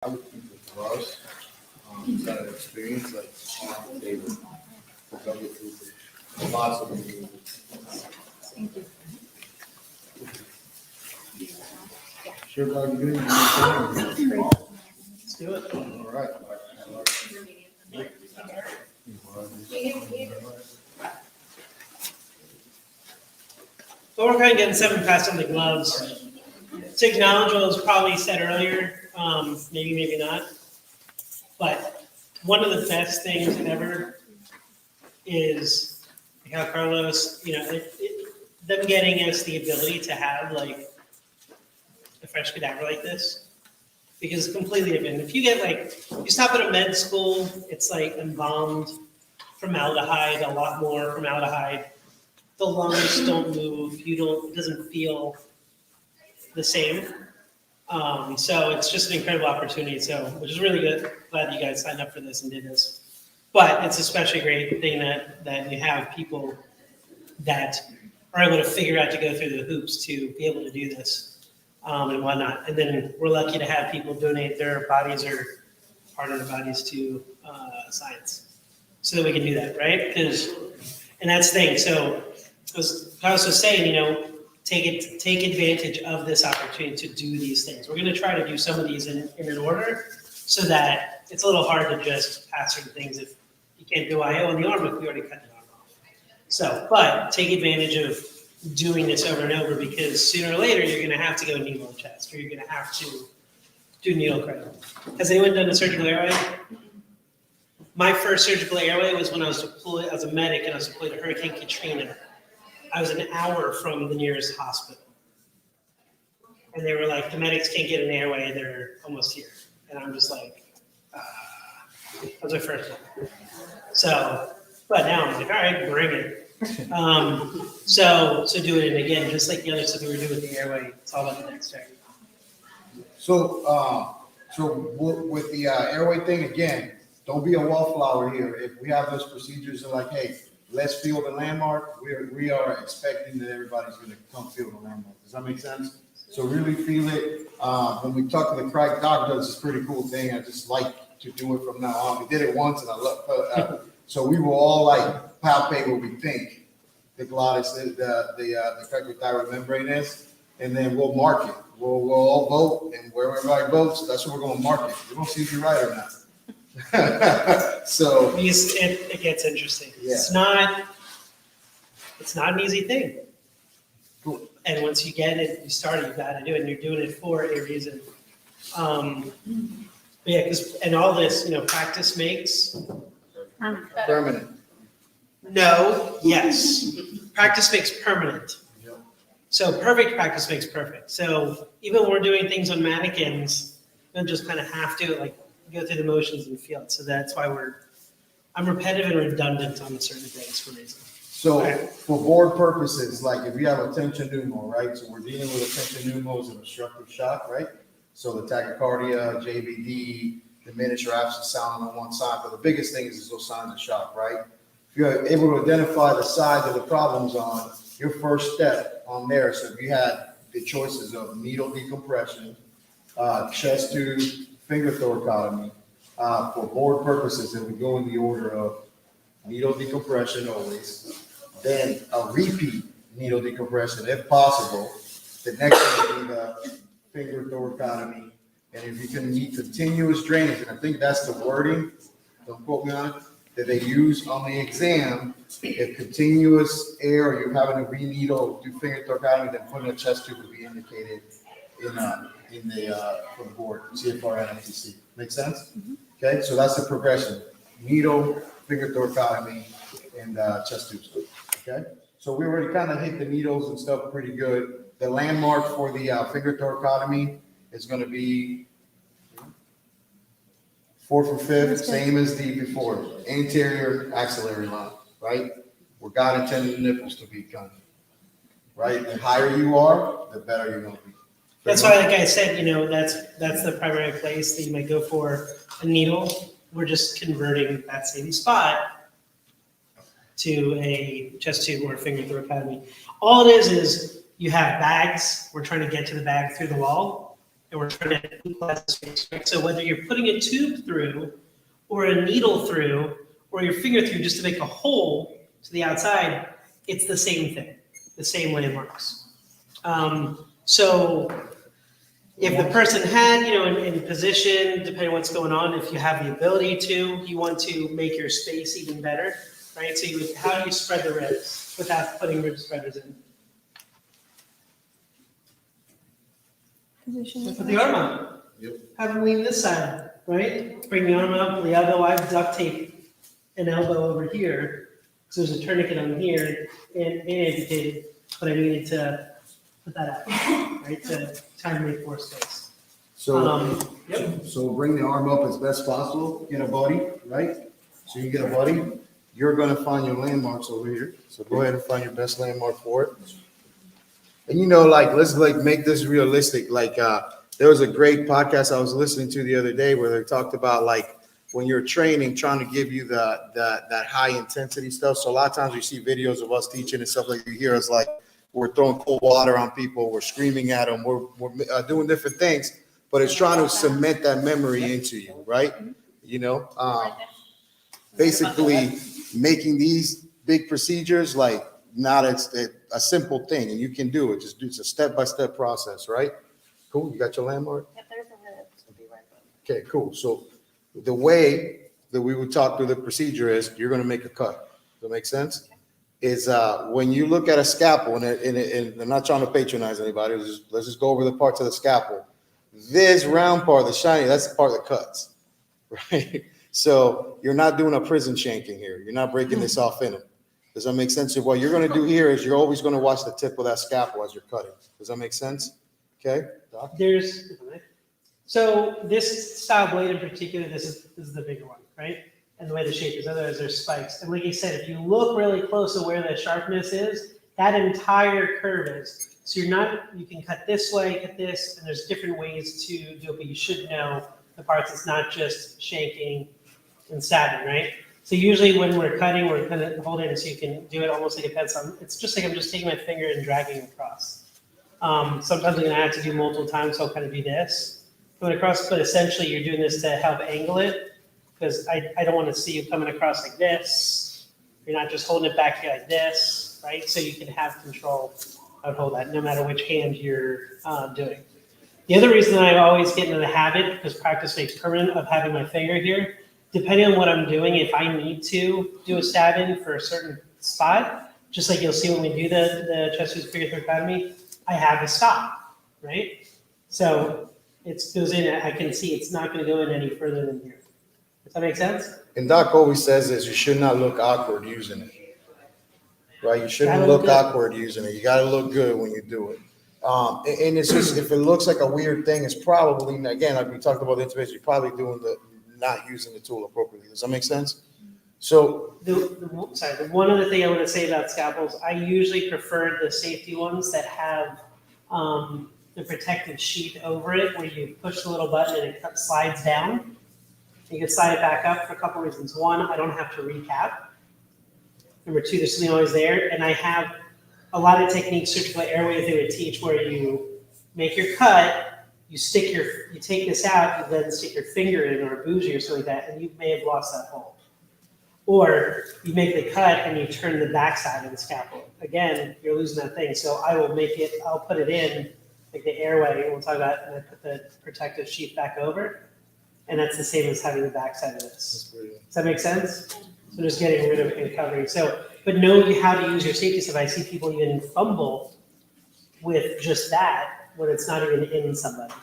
I would keep the gloves. Is that an experience like they would go through lots of them. Thank you. Sure, about you. Let's do it. All right. So we're kind of getting 7 past on the gloves. To acknowledge what was probably said earlier, maybe, maybe not. But one of the best things ever is how Carlos, them getting us the ability to have like a fresh cadaver like this. Because it's completely different. If you get you stop at a med school, it's like embalmed formaldehyde, a lot more formaldehyde. The lungs don't move. It doesn't feel the same. So it's just an incredible opportunity. So, which is really good. Glad you guys signed up for this and did this. But it's especially a great thing that you have people that are able to figure out to go through the hoops to be able to do this and whatnot. And then we're lucky to have people donate their bodies or part of their bodies to science so that we can do that, right? And that's the thing. So as Carlos was saying, take advantage of this opportunity to do these things. We're going to try to do some of these in an order so that it's a little hard to just pass certain things if you can't do IO on the arm if we already cut the arm off. So, but take advantage of doing this over and over because sooner or later you're going to have to go needle in chest or you're going to have to do needle cradle. Has anyone done a surgical airway? My first surgical airway was when I was deployed as a medic and I was deployed to Hurricane Katrina. I was an hour from the nearest hospital. And they were like, the medics can't get an airway, they're almost here. And I'm just like, that was my first one. So, but now I'm like, all right, bring it. So do it, and again, just like the other stuff we were doing with the airway, it's all about the dexterity. So with the airway thing, again, don't be a wallflower here. If we have those procedures and like, hey, let's feel the landmark, we are expecting that everybody's going to come feel the landmark. Does that make sense? So really feel it. When we talk to the crack doctor, it's a pretty cool thing. I just like to do it from now on. We did it once, and I love. So we will all like palpate what we think the glottis, the cricothyroid membrane is, and then we'll mark it. We'll all vote, and wherever everybody votes, that's what we're going to mark it. We're going to see if you're right or not. So it gets interesting. Yeah. It's not an easy thing. Cool. And once you get it, you start it, you got to do it, and you're doing it for a reason. Yeah, and all this, practice makes permanent. No, yes. Practice makes permanent. Yep. So perfect practice makes perfect. So even when we're doing things on mannequins, you don't just kind of have to go through the motions and feel it. So that's why I'm repetitive and redundant on certain things for reasons. So for board purposes, like if you have a tension pneumo, right? So we're dealing with a tension pneumos and obstructive shock, right? So the tachycardia, JVD, diminished or absent sound on one side. But the biggest thing is those signs of shock, right? If you're able to identify the side that the problem's on, your first step on there. So if you had the choices of needle decompression, chest tube, finger thoracotomy, for board purposes, it would go in the order of needle decompression always, then a repeat needle decompression if possible. The next one would be the finger thoracotomy. And if you can need continuous drainage, and I think that's the wording, don't quote me on it, that they use on the exam, if continuous air or you're having to re-needle, do finger thoracotomy, then putting a chest tube would be indicated in the for the board, CFR and MTC. Make sense? Mm-hmm. Okay, so that's the progression. Needle, finger thoracotomy, and chest tube stuff. Okay, so we already kind of hit the needles and stuff pretty good. The landmark for the finger thoracotomy is going to be 4th or 5th, same as the before. Anterior axillary line, right? Where God intended the nipples to be kind of, right? The higher you are, the better you're going to be. That's why, like I said, that's the primary place that you might go for a needle. We're just converting that same spot to a chest tube or a finger thoracotomy. All it is you have bags. We're trying to get to the bag through the wall. and we're trying to equalize the space, right? So whether you're putting a tube through, or a needle through, or your finger through just to make a hole to the outside, it's the same thing, the same landmarks. So if the person had, in position, depending on what's going on, if you have the ability to, you want to make your space even better, right? So how do you spread the ribs without putting rib spreaders in? Position. Put the arm up. Yep. Have them lean this side, right? Bring the arm up, the elbow. I've duct taped an elbow over here, because there's a tourniquet on here and amputated, but I needed to put that up, right? To try and make more space. So, Yep. so bring the arm up as best possible, get a buddy, right? So you get a buddy, you're gonna find your landmarks over here. So go ahead and find your best landmark for it. And let's make this realistic. There was a great podcast I was listening to the other day where they talked about when you're training, trying to give you that high intensity stuff. So a lot of times you see videos of us teaching and stuff like you hear us we're throwing cold water on people, we're screaming at them, we're doing different things, but it's trying to cement that memory into you, right? Basically making these big procedures not a simple thing, and you can do it. It's a step-by-step process, right? Cool, you got your landmark? Yep, there's a rib to be right back. Okay, cool. So the way that we would talk through the procedure is you're going to make a cut. Does that make sense? Is when you look at a scalpel, and I'm not trying to patronize anybody, let's just go over the parts of the scalpel. This round part, the shiny, that's the part that cuts, right? So you're not doing a prison shanking here. You're not breaking this off in them. Does that make sense? So what you're going to do here is you're always going to watch the tip of that scalpel as you're cutting. Does that make sense? Okay, Doc? So this style blade in particular, this is the bigger one, right? And the way the shape is, otherwise there's spikes. And like you said, if you look really close to where the sharpness is, that entire curve is. So you can cut this way, cut this, and there's different ways to do it, but you should know the parts. It's not just shanking and stabbing, right? So usually when we're cutting, we're kind of holding it so you can do it almost like a pencil. It's just like I'm just taking my finger and dragging across. Sometimes I'm gonna have to do multiple times, so I'll kind of do this, coming across, but essentially you're doing this to help angle it, because I don't want to see you coming across like this. You're not just holding it back here like this, right? So you can have control of hold that no matter which hand you're doing. The other reason I always get into the habit, because practice makes permanent, of having my finger here, depending on what I'm doing, if I need to do a stab in for a certain spot, just like you'll see when we do the Chester's Figure 3 Academy, I have a stop, right? So it goes in, I can see it's not going to go in any further than here. Does that make sense? And Doc always says this, you should not look awkward using it, right? You shouldn't Gotta look look awkward using it. You got to look good when you do it. And it's just, if it looks like a weird thing, it's probably, again, like we talked about the intervention, you're probably doing not using the tool appropriately. Does that make sense? So The one other thing I want to say about scalpels, I usually prefer the safety ones that have the protective sheath over it, where you push the little button and it slides down. You can slide it back up for a couple reasons. One, I don't have to recap. Number two, there's something always there. And I have a lot of techniques, surgical airways they would teach, where you make your cut, you take this out, you then stick your finger in, or a bougie or something like that, and you may have lost that hole. Or you make the cut and you turn the backside of the scalpel. Again, you're losing that thing. So I'll put it in, like the airway, we'll talk about, and I put the protective sheath back over. And that's the same as having the backside of this. Does that make sense? So just getting rid of it and covering. So, but know how to use your safety stuff. I see people even fumble with just that when it's not even in somebody.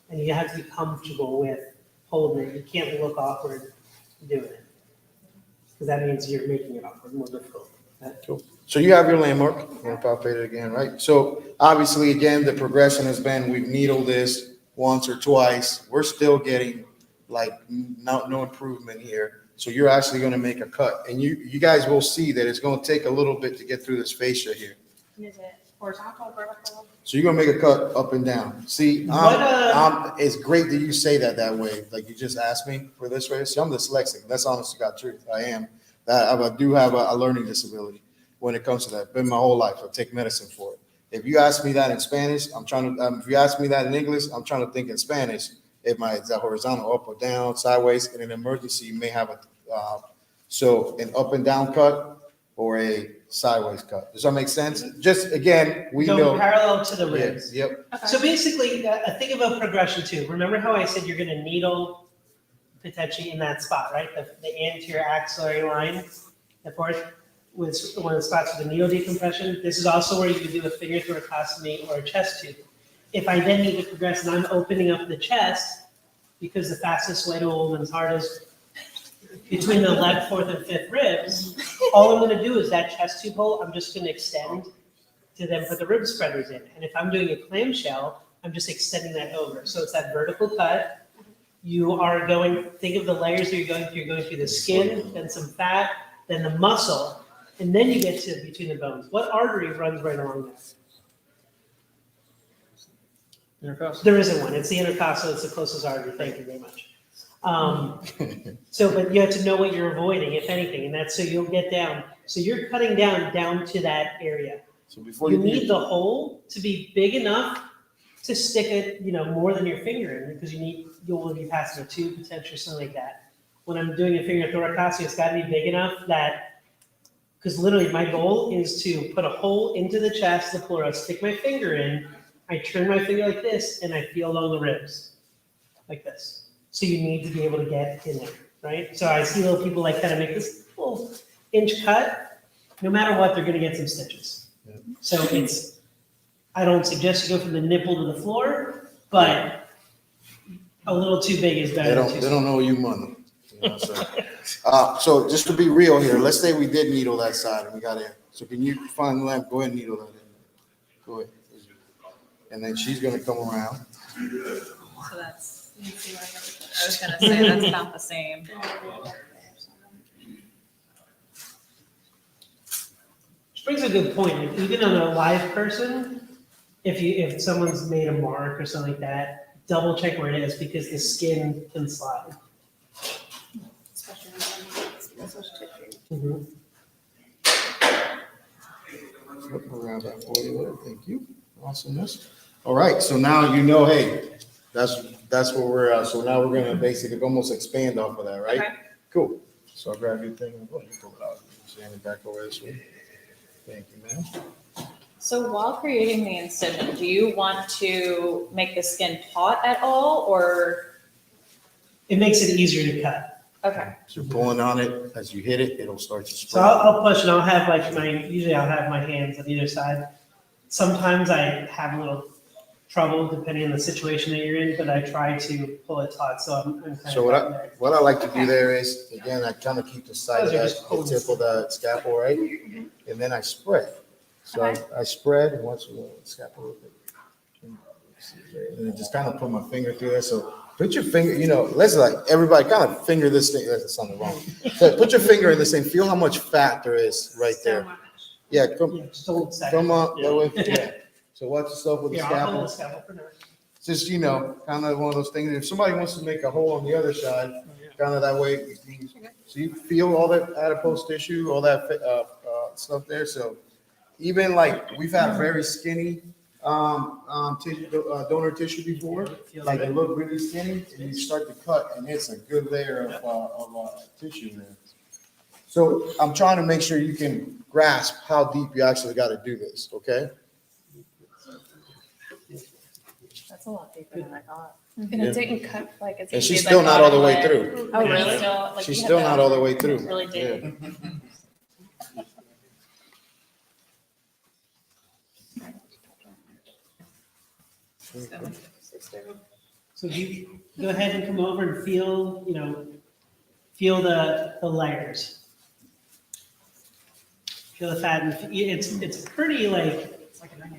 And you have to be comfortable with holding it. You can't look awkward doing it, because that means you're making it awkward, more difficult. cool. So you have your landmark. I'm going to palpate it again, right? So obviously, again, the progression has been we've needled this once or twice. We're still getting no improvement here. So you're actually going to make a cut, and you guys will see that it's going to take a little bit to get through this fascia here. Is it horizontal, vertical? So you're gonna make a cut up and down. See, it's great that you say that way. Like you just asked me for this race. I'm dyslexic. That's honest to God truth. I am. I do have a learning disability when it comes to that. Been my whole life. I take medicine for it. If you ask me that in Spanish, I'm trying to, if you ask me that in English, I'm trying to think in Spanish. Is that horizontal, up or down, sideways? In an emergency, you may have so an up and down cut or a sideways cut. Does that make sense? Just again, we Go know. parallel to the ribs. Yep. So basically, think of a progression too. Remember how I said you're gonna needle potentially in that spot, right? The anterior axillary line, the fourth, was one of the spots with the needle decompression. This is also where you could do a finger thoracostomy or a chest tube. If I then need to progress and I'm opening up the chest, because the fastest way to a woman's heart is between the left, fourth, and fifth ribs, all I'm gonna do is that chest tube hole, I'm just gonna extend to then put the rib spreaders in. And if I'm doing a clamshell, I'm just extending that over. So it's that vertical cut. You are going, think of the layers that you're going through. You're going through the skin, then some fat, then the muscle, and then you get to between the bones. What artery runs right along there? Intercostal. There isn't one. It's the intercostal. It's the closest artery. Thank you very much. But you have to know what you're avoiding, if anything, and that's so you'll get down. So you're cutting down to that area. So before You you need the hole to be big enough to stick it, more than your finger in, because you'll be passing a tube potentially or something like that. When I'm doing a finger thoracostomy, it's got to be big enough that, because literally my goal is to put a hole into the chest, the pleura, stick my finger in, I turn my finger like this, and I feel along the ribs, like this. So you need to be able to get in there, right? So I see little people like kind of make this little inch cut. No matter what, they're going to get some stitches. Yeah. So I don't suggest you go from the nipple to the floor, but a little too big is better than too they small. don't know you money. So just to be real here, let's say we did needle that side and we got in. So can you find the lamp? Go ahead and needle that in. Go ahead. And then she's gonna come around. So that's, you see where I was gonna say, that's about the same. Which brings a good point. Like, even on a live person, if someone's made a mark or something like that, double check where it is because the skin can slide. Especially when it's tissue. Mhm. Look around that for you there. Thank you. Awesomeness. All right, so now you know, hey, that's where we're at. So now we're gonna basically almost expand off of that, right? Okay. Cool. So I'll grab your thing. Oh, you pull it out. Stand it back over this way. Thank you, ma'am. So while creating the incision, do you want to make the skin taut at all, or, It makes it easier to cut. okay, So you're pulling on it, as you hit it, it'll start to So spread. I'll push and I'll have usually I'll have my hands on either side. Sometimes I have a little trouble depending on the situation that you're in, but I try to pull it taut, so I'm kind of. So what I like to do there is, again, I kind of keep the side of that, the tip of the scalpel, right? And then I spread. So I spread and once the scalpel, and then just kind of put my finger through there. So put your finger, let's everybody kind of finger this thing. That's something wrong. So put your finger in this thing. Feel how much fat there is right there. So much. Yeah, Yeah, just hold it second. come up that way. Yeah. So watch yourself with the Yeah, I'll hold scalpel. the scalpel for now. Just, kind of one of those things. If somebody wants to make a hole on the other side, kind of that way. So you feel all that adipose tissue, all that stuff there. So even we've had very skinny donor tissue before, like they look really skinny, and you start to cut, and it's a good layer of tissue there. So I'm trying to make sure you can grasp how deep you actually got to do this. Okay. that's a lot deeper than I thought. And it didn't cut like as And easy she's as I still not thought all the it way would. through. Oh, Yeah. really? Still, like, She's you still had not to all the way through. Really dig. So you go ahead and come over and feel the layers. Feel the fat, and it's pretty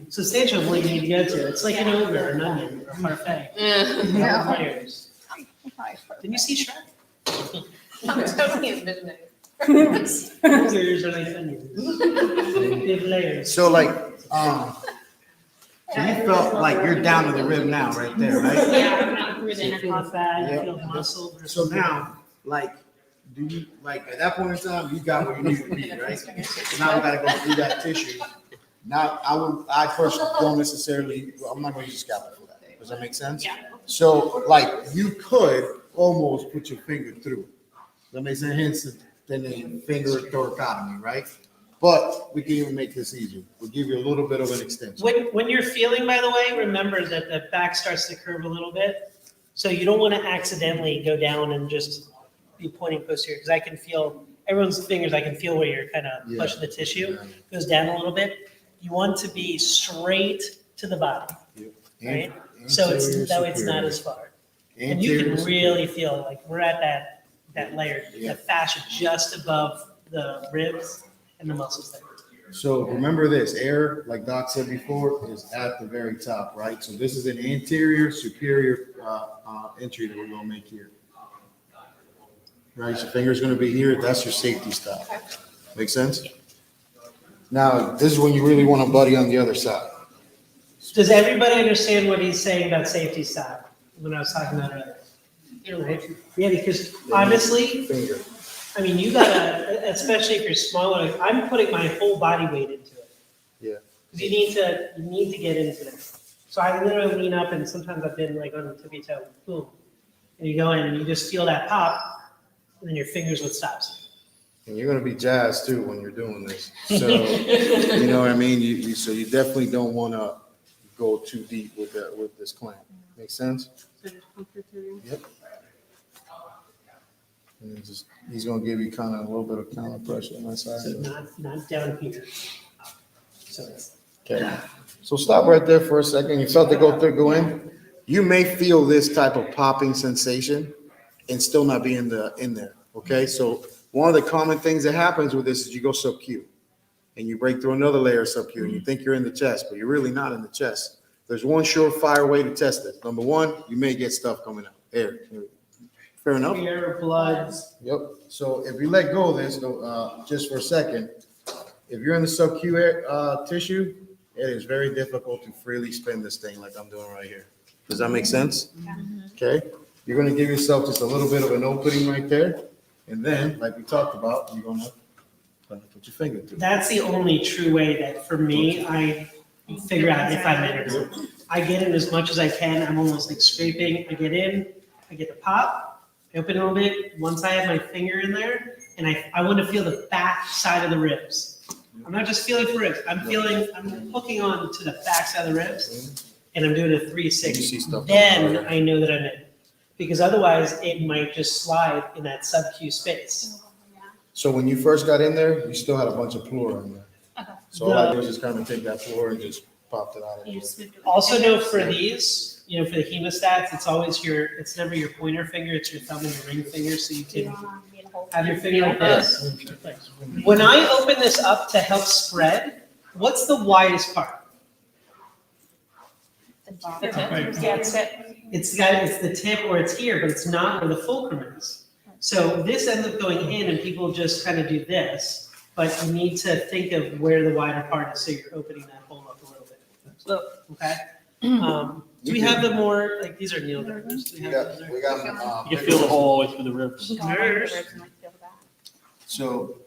substantial what you need to go to. It's like an ogre or an onion or a parfait. Yeah. Layers. Didn't you see Shrek? I'm totally envisioning. Ogres are like onions. They have layers. So so you felt like you're down to the rib now, right there, right? Yeah, not through So the you feel the intercostal. fat, you Yep. feel the muscle. So now, do you at that point in time, you got where you need to be, right? So now we gotta go through that tissue Not, I first don't necessarily, I'm not gonna use a scalpel for that. Does that make sense? Yeah. So like you could almost put your finger through. That makes sense, hence the finger thoracotomy, right? But we can even make this easier. We'll give you a little bit of an extension. When you're feeling, by the way, remember that the back starts to curve a little bit. So you don't want to accidentally go down and just be pointing posterior, because I can feel, everyone's fingers, I can feel where you're kind of Yeah. pushing the tissue, goes down a little bit. You want to be straight to the body, right? So it's, that way it's not as far. And you can really feel, like, we're at that layer, Yeah. the fascia just above the ribs and the muscles there. So remember this, air, like Doc said before, is at the very top, right? So this is an anterior superior entry that we're gonna make here. Right, your finger's gonna be here, that's your safety stop. Make sense? Now, this is when you really want a buddy on the other side. Does everybody understand what he's saying about safety stop when I was talking about it? Right? Yeah, because honestly, Finger. I mean, you gotta, especially if you're smaller, like, I'm putting my whole body weight into it. Yeah. Because you need to get into it. So I literally lean up, and sometimes I've been like on the tippy toe, boom. And you go in and you just feel that pop, and then your fingers what stops. And you're gonna be jazzed too when you're doing this. So, you know what I mean? So you definitely don't wanna go too deep with this clamp. Make sense? Yep. And he's gonna give you kind of a little bit of counter pressure on that side. So not down here. So it's, Okay, so stop right there for a second. You felt it go in. You may feel this type of popping sensation and still not be in there, okay? So one of the common things that happens with this is you go sub-Q and you break through another layer of sub-Q and you think you're in the chest, but you're really not in the chest. There's one surefire way to test it. Number one, you may get stuff coming out. Air. Fair enough? air, blood. Yep. So if you let go of this, just for a second, if you're in the sub-Q tissue, it is very difficult to freely spin this thing like I'm doing right here. Does that make sense? Okay. You're going to give yourself just a little bit of an opening right there. And then, like we talked about, you're going to put your finger through. That's the only true way that, for me, I figure out if I'm in or not. I get in as much as I can. I'm almost like scraping. I get in, I get the pop, I open a little bit. Once I have my finger in there, and I want to feel the back side of the ribs. I'm not just feeling for ribs. I'm hooking on to the back side of the ribs, and I'm doing a 360. Then I know that I'm in. Because otherwise, it might just slide in that sub-Q space. So when you first got in there, you still had a bunch of pleura in there. Okay. So all I do is just kind of take that pleura and just pop it out of there. Also know for these, for the hemostats, it's never your pointer finger, it's your thumb and your ring finger, so you can have your finger like this. When I open this up to help spread, what's the widest part? The tip. Yeah, it's it. It's the tip, or it's here, but it's not where the fulcrum is. So this ends up going in and people just kind of do this, but you need to think of where the wider part is, so you're opening that hole up a little bit. So, okay? Do we have the more, like, these are needle divers? Do we have those there? We got. You can feel the hole all the way through the ribs. So,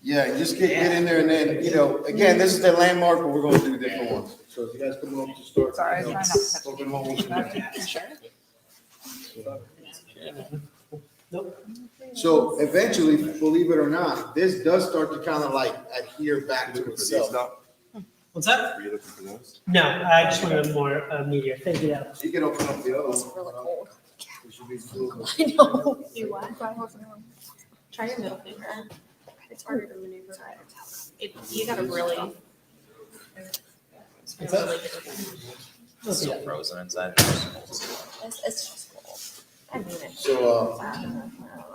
yeah, just get in there and then, again, this is the landmark, but we're gonna do different ones. So if you guys come up to start. Sorry, you know, try not to open holes. Nope. So eventually, believe it or not, this does start to kind of like adhere back to itself. What's that? Are you looking for those? No, I just wanted more meteor. Thank you. You can open up the other It's one. really cold. It should be blue. I know. Do what? Try your middle finger. It's harder to maneuver. You gotta really. It's really difficult. It's Still frozen inside. It's just cold. I mean it. So,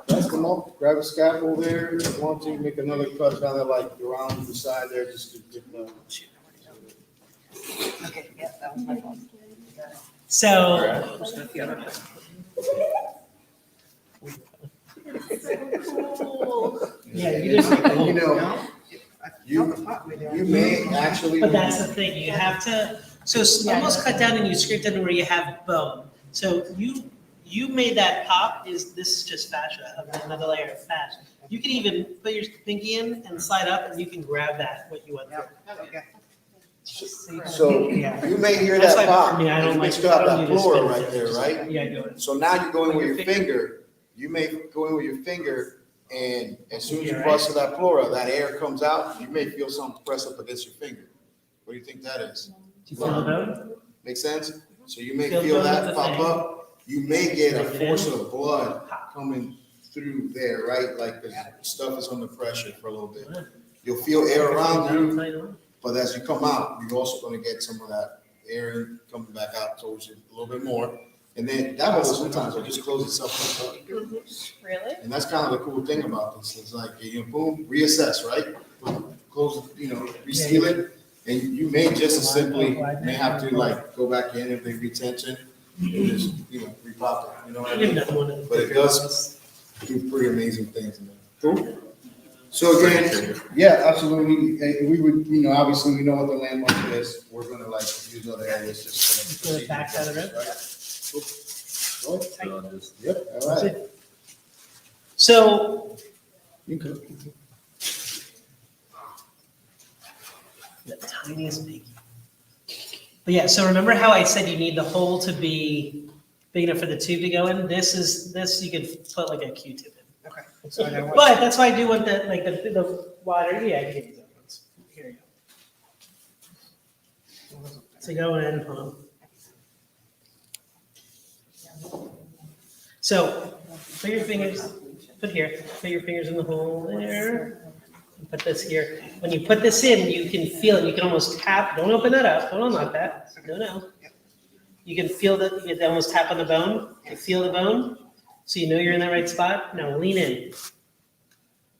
let's come up, grab a scalpel there. If you want to, make another cut kind of like around the side there, just to get the. Okay, yeah, that was my fault. So, yeah, you just. And you may actually. But that's the thing, you have to, so it's almost cut down and you scrape down to where you have bone. So you made that pop, this is just fascia, another layer of fat. You can even put your pinky in and slide up and you can grab that, what you want through. So Yeah. you may hear That's that why pop, for me, I don't and you may like- still have I don't that do the flora spin right there, thing. right? Yeah, I do it. So now you're going with With your your finger, you may go in with your finger, and as soon as you Yeah, bust to that flora, that air comes out, you may feel something press up against your finger. What do you think that is? Do you feel the bone? Make sense? So you may Feel feel bone that with the pop thing. up, you may get a Stick it force in. of blood coming through there, right? Like the stuff is under pressure for a little bit. You'll feel air around you, but as you come out, you're also gonna get some of that air coming back out towards you a little bit more. And then that will sometimes will just close itself up. Really? And that's kind of the cool thing about this, is like, you know, boom, reassess, right? Close, you know, reseal it, and you may just as simply, may have to like go back in if they retention, and just, you know, repop it, you know what I mean? But it does do pretty amazing things in there. Cool? So again, yeah, absolutely, we would, you know, obviously, we know what the landmark is, we're gonna like use other areas just for Go back out of it. Go ahead. Yep, all right. So You go. the tiniest biggie. But yeah, so remember how I said you need the hole to be big enough for the tube to go in? This you could put like a Q-tip in. Okay. So I got one. But that's why I do want the wider, yeah, you can use that ones. Here you go. So go in, hold on. So put your fingers, put your fingers in the hole there. And put this here. When you put this in, you can feel it. You can almost tap. Don't open that up. Don't unlock that. No. You can feel that. You can almost tap on the bone. You feel the bone, so you know you're in the right spot. Now lean in.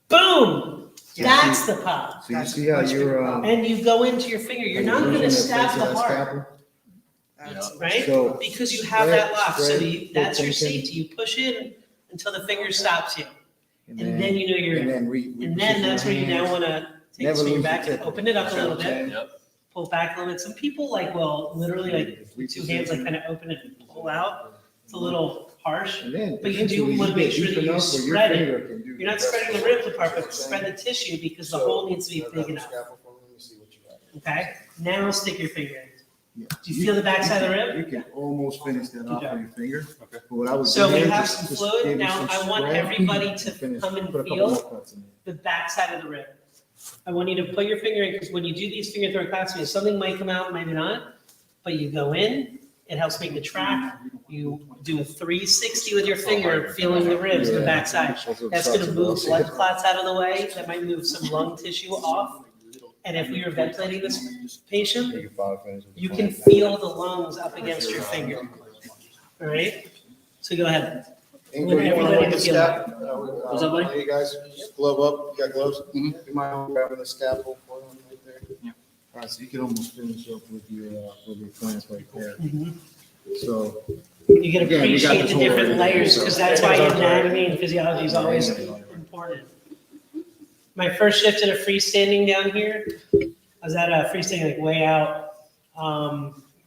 Boom. That's the pop. So you see how you're, And you go into your finger. You're not going to stab the heart, That's- right? So, Because you have that lock. So spread, that's your attention. safety. You push in until the finger stops you, and then you know you're And in. then And then that's where you now want to take Never the swing lose back the and tip. open it up a little bit. Yep. Pull back a little bit. Some people like will literally like with two hands like kind of open it and pull out. It's a little harsh. And then But you do eventually wanna make get sure deep that you enough where your spread it. finger can do You're not the spreading the rest ribs of apart, what but you're spread the saying. tissue because the So, hole needs to be grab big that enough. scalpel for me. Let me see what you got. Okay? Now stick your finger in. Yeah. Do you feel the backside of the rib? You can almost finish that off job. with your finger. Okay. But what I would So do we here have is some just fluid. give you Now, some I want spread everybody to finish. come and Put a couple feel more cuts in there. the backside of the rib. I want you to put your finger in, because when you do these finger thoracostomies, something might come out, maybe not, but you go in, it helps make the track. You do a 360 with your finger, feeling the ribs, the backside. That's gonna move blood clots out of the way, that might move some lung tissue off. And if we were ventilating this patient, you can feel the lungs up against your finger. All right? So go ahead. Angel, you wanna hold the Feel scalp? What's that, buddy? One of you guys, glove up, you got gloves? You mind grabbing the scalpel for them right there? Yeah. All right, so you can almost finish up with your clamps right there. Mhm. So. You can Again, you got appreciate this the whole different area, layers, so- because that's why anatomy and physiology is always important. My first shift in a freestanding down here, I was at a freestanding like way out.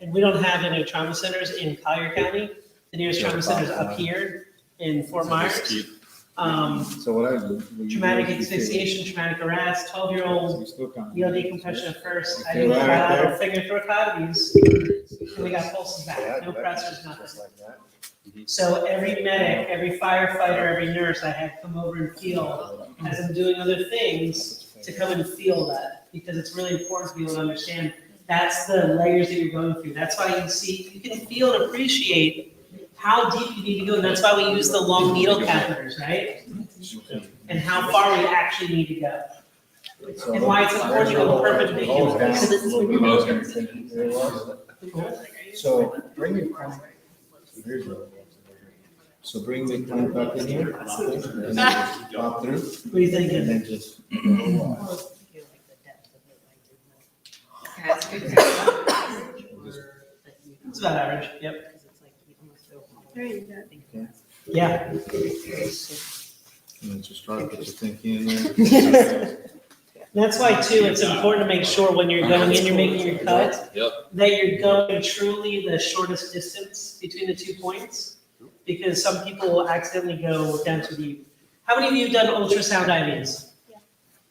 And we don't have any trauma centers in Collier County. The nearest trauma center is up here in Fort Myers. So what I do. Traumatic asphyxiation, traumatic arrest, 12-year-old ELD compression at first. I You do feel that right bilateral finger thoracotomies, and we got pulses back, no pressors, nothing. So every medic, every firefighter, every nurse I had come over and feel, as I'm doing other things, to come and feel that, because it's really important for people to understand that's the layers that you're going through. That's why you can feel and appreciate how deep you need to go, and that's why we use the long needle catheters, right? And how far we actually need to go. And why it's important to go perpendicular. Because this is when you're. So bring your clamp. Here's your. So bring the clamp back in here. And then just pop through. What are you And thinking? then just. It's about average, yep. There you go. Yeah. And then just try to put your thinking in there. That's why too, it's important to make sure when you're going in, you're making your cut, Yep. that you're going truly the shortest distance between the 2 points. Because some people will accidentally go down too deep. How many of you have done ultrasound IVs? Yeah.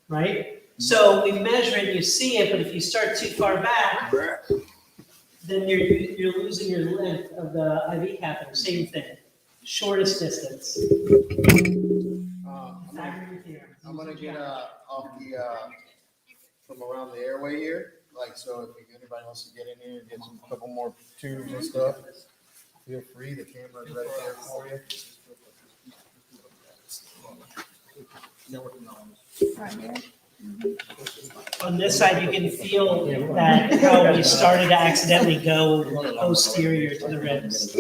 Right? So we measure it, you see it, but if you start too far back, then you're losing your length of the IV catheter, same thing, shortest distance. I'm gonna get off from around the airway here, like, so if anybody wants to get in here and get a couple more tubes and stuff, feel free, the camera's right there for you. On this side, you can feel that how we started to accidentally go posterior to the ribs.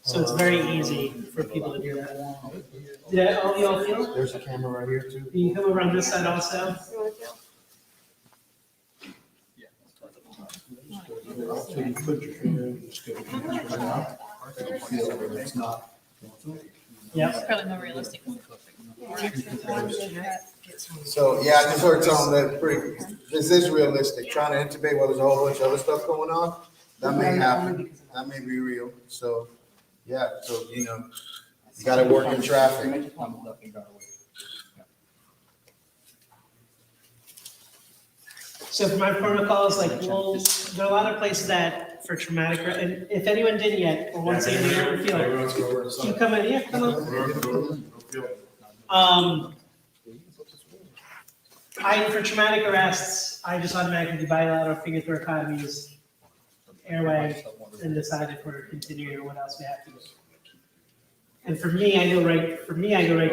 So it's very easy for people to do that. Yeah, oh, you all feel? There's a camera right here too. Can you come around this side also? So you put your finger, just go it's not. Yeah. Probably more realistic. So, yeah, I just heard something that pretty, this is realistic, trying to intubate while there's a whole bunch of other stuff going on, that may happen, that may be real, so, yeah, so, you know, you gotta work in traffic. So for my protocols, like, well, there are a lot of places that for traumatic, and if anyone didn't yet, or once they feel it, keep coming, yeah, come on. For traumatic arrests, I just automatically do bilateral finger thoracotomies, airway, and decide if we're continuing or what else we have to do. And for me, I go right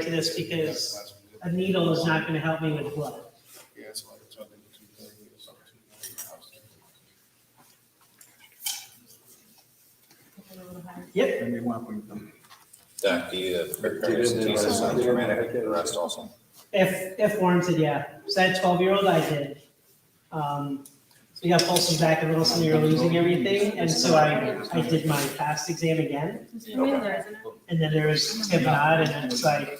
to this because a needle is not gonna help me with blood. Yep, Doc, do you prepare thesis on traumatic arrest also? if warranted, yeah. So that 12-year-old I did. So we got pulses back a little, so you're losing everything, and so I did my fast exam again. And then there was tip nod, and then it's like.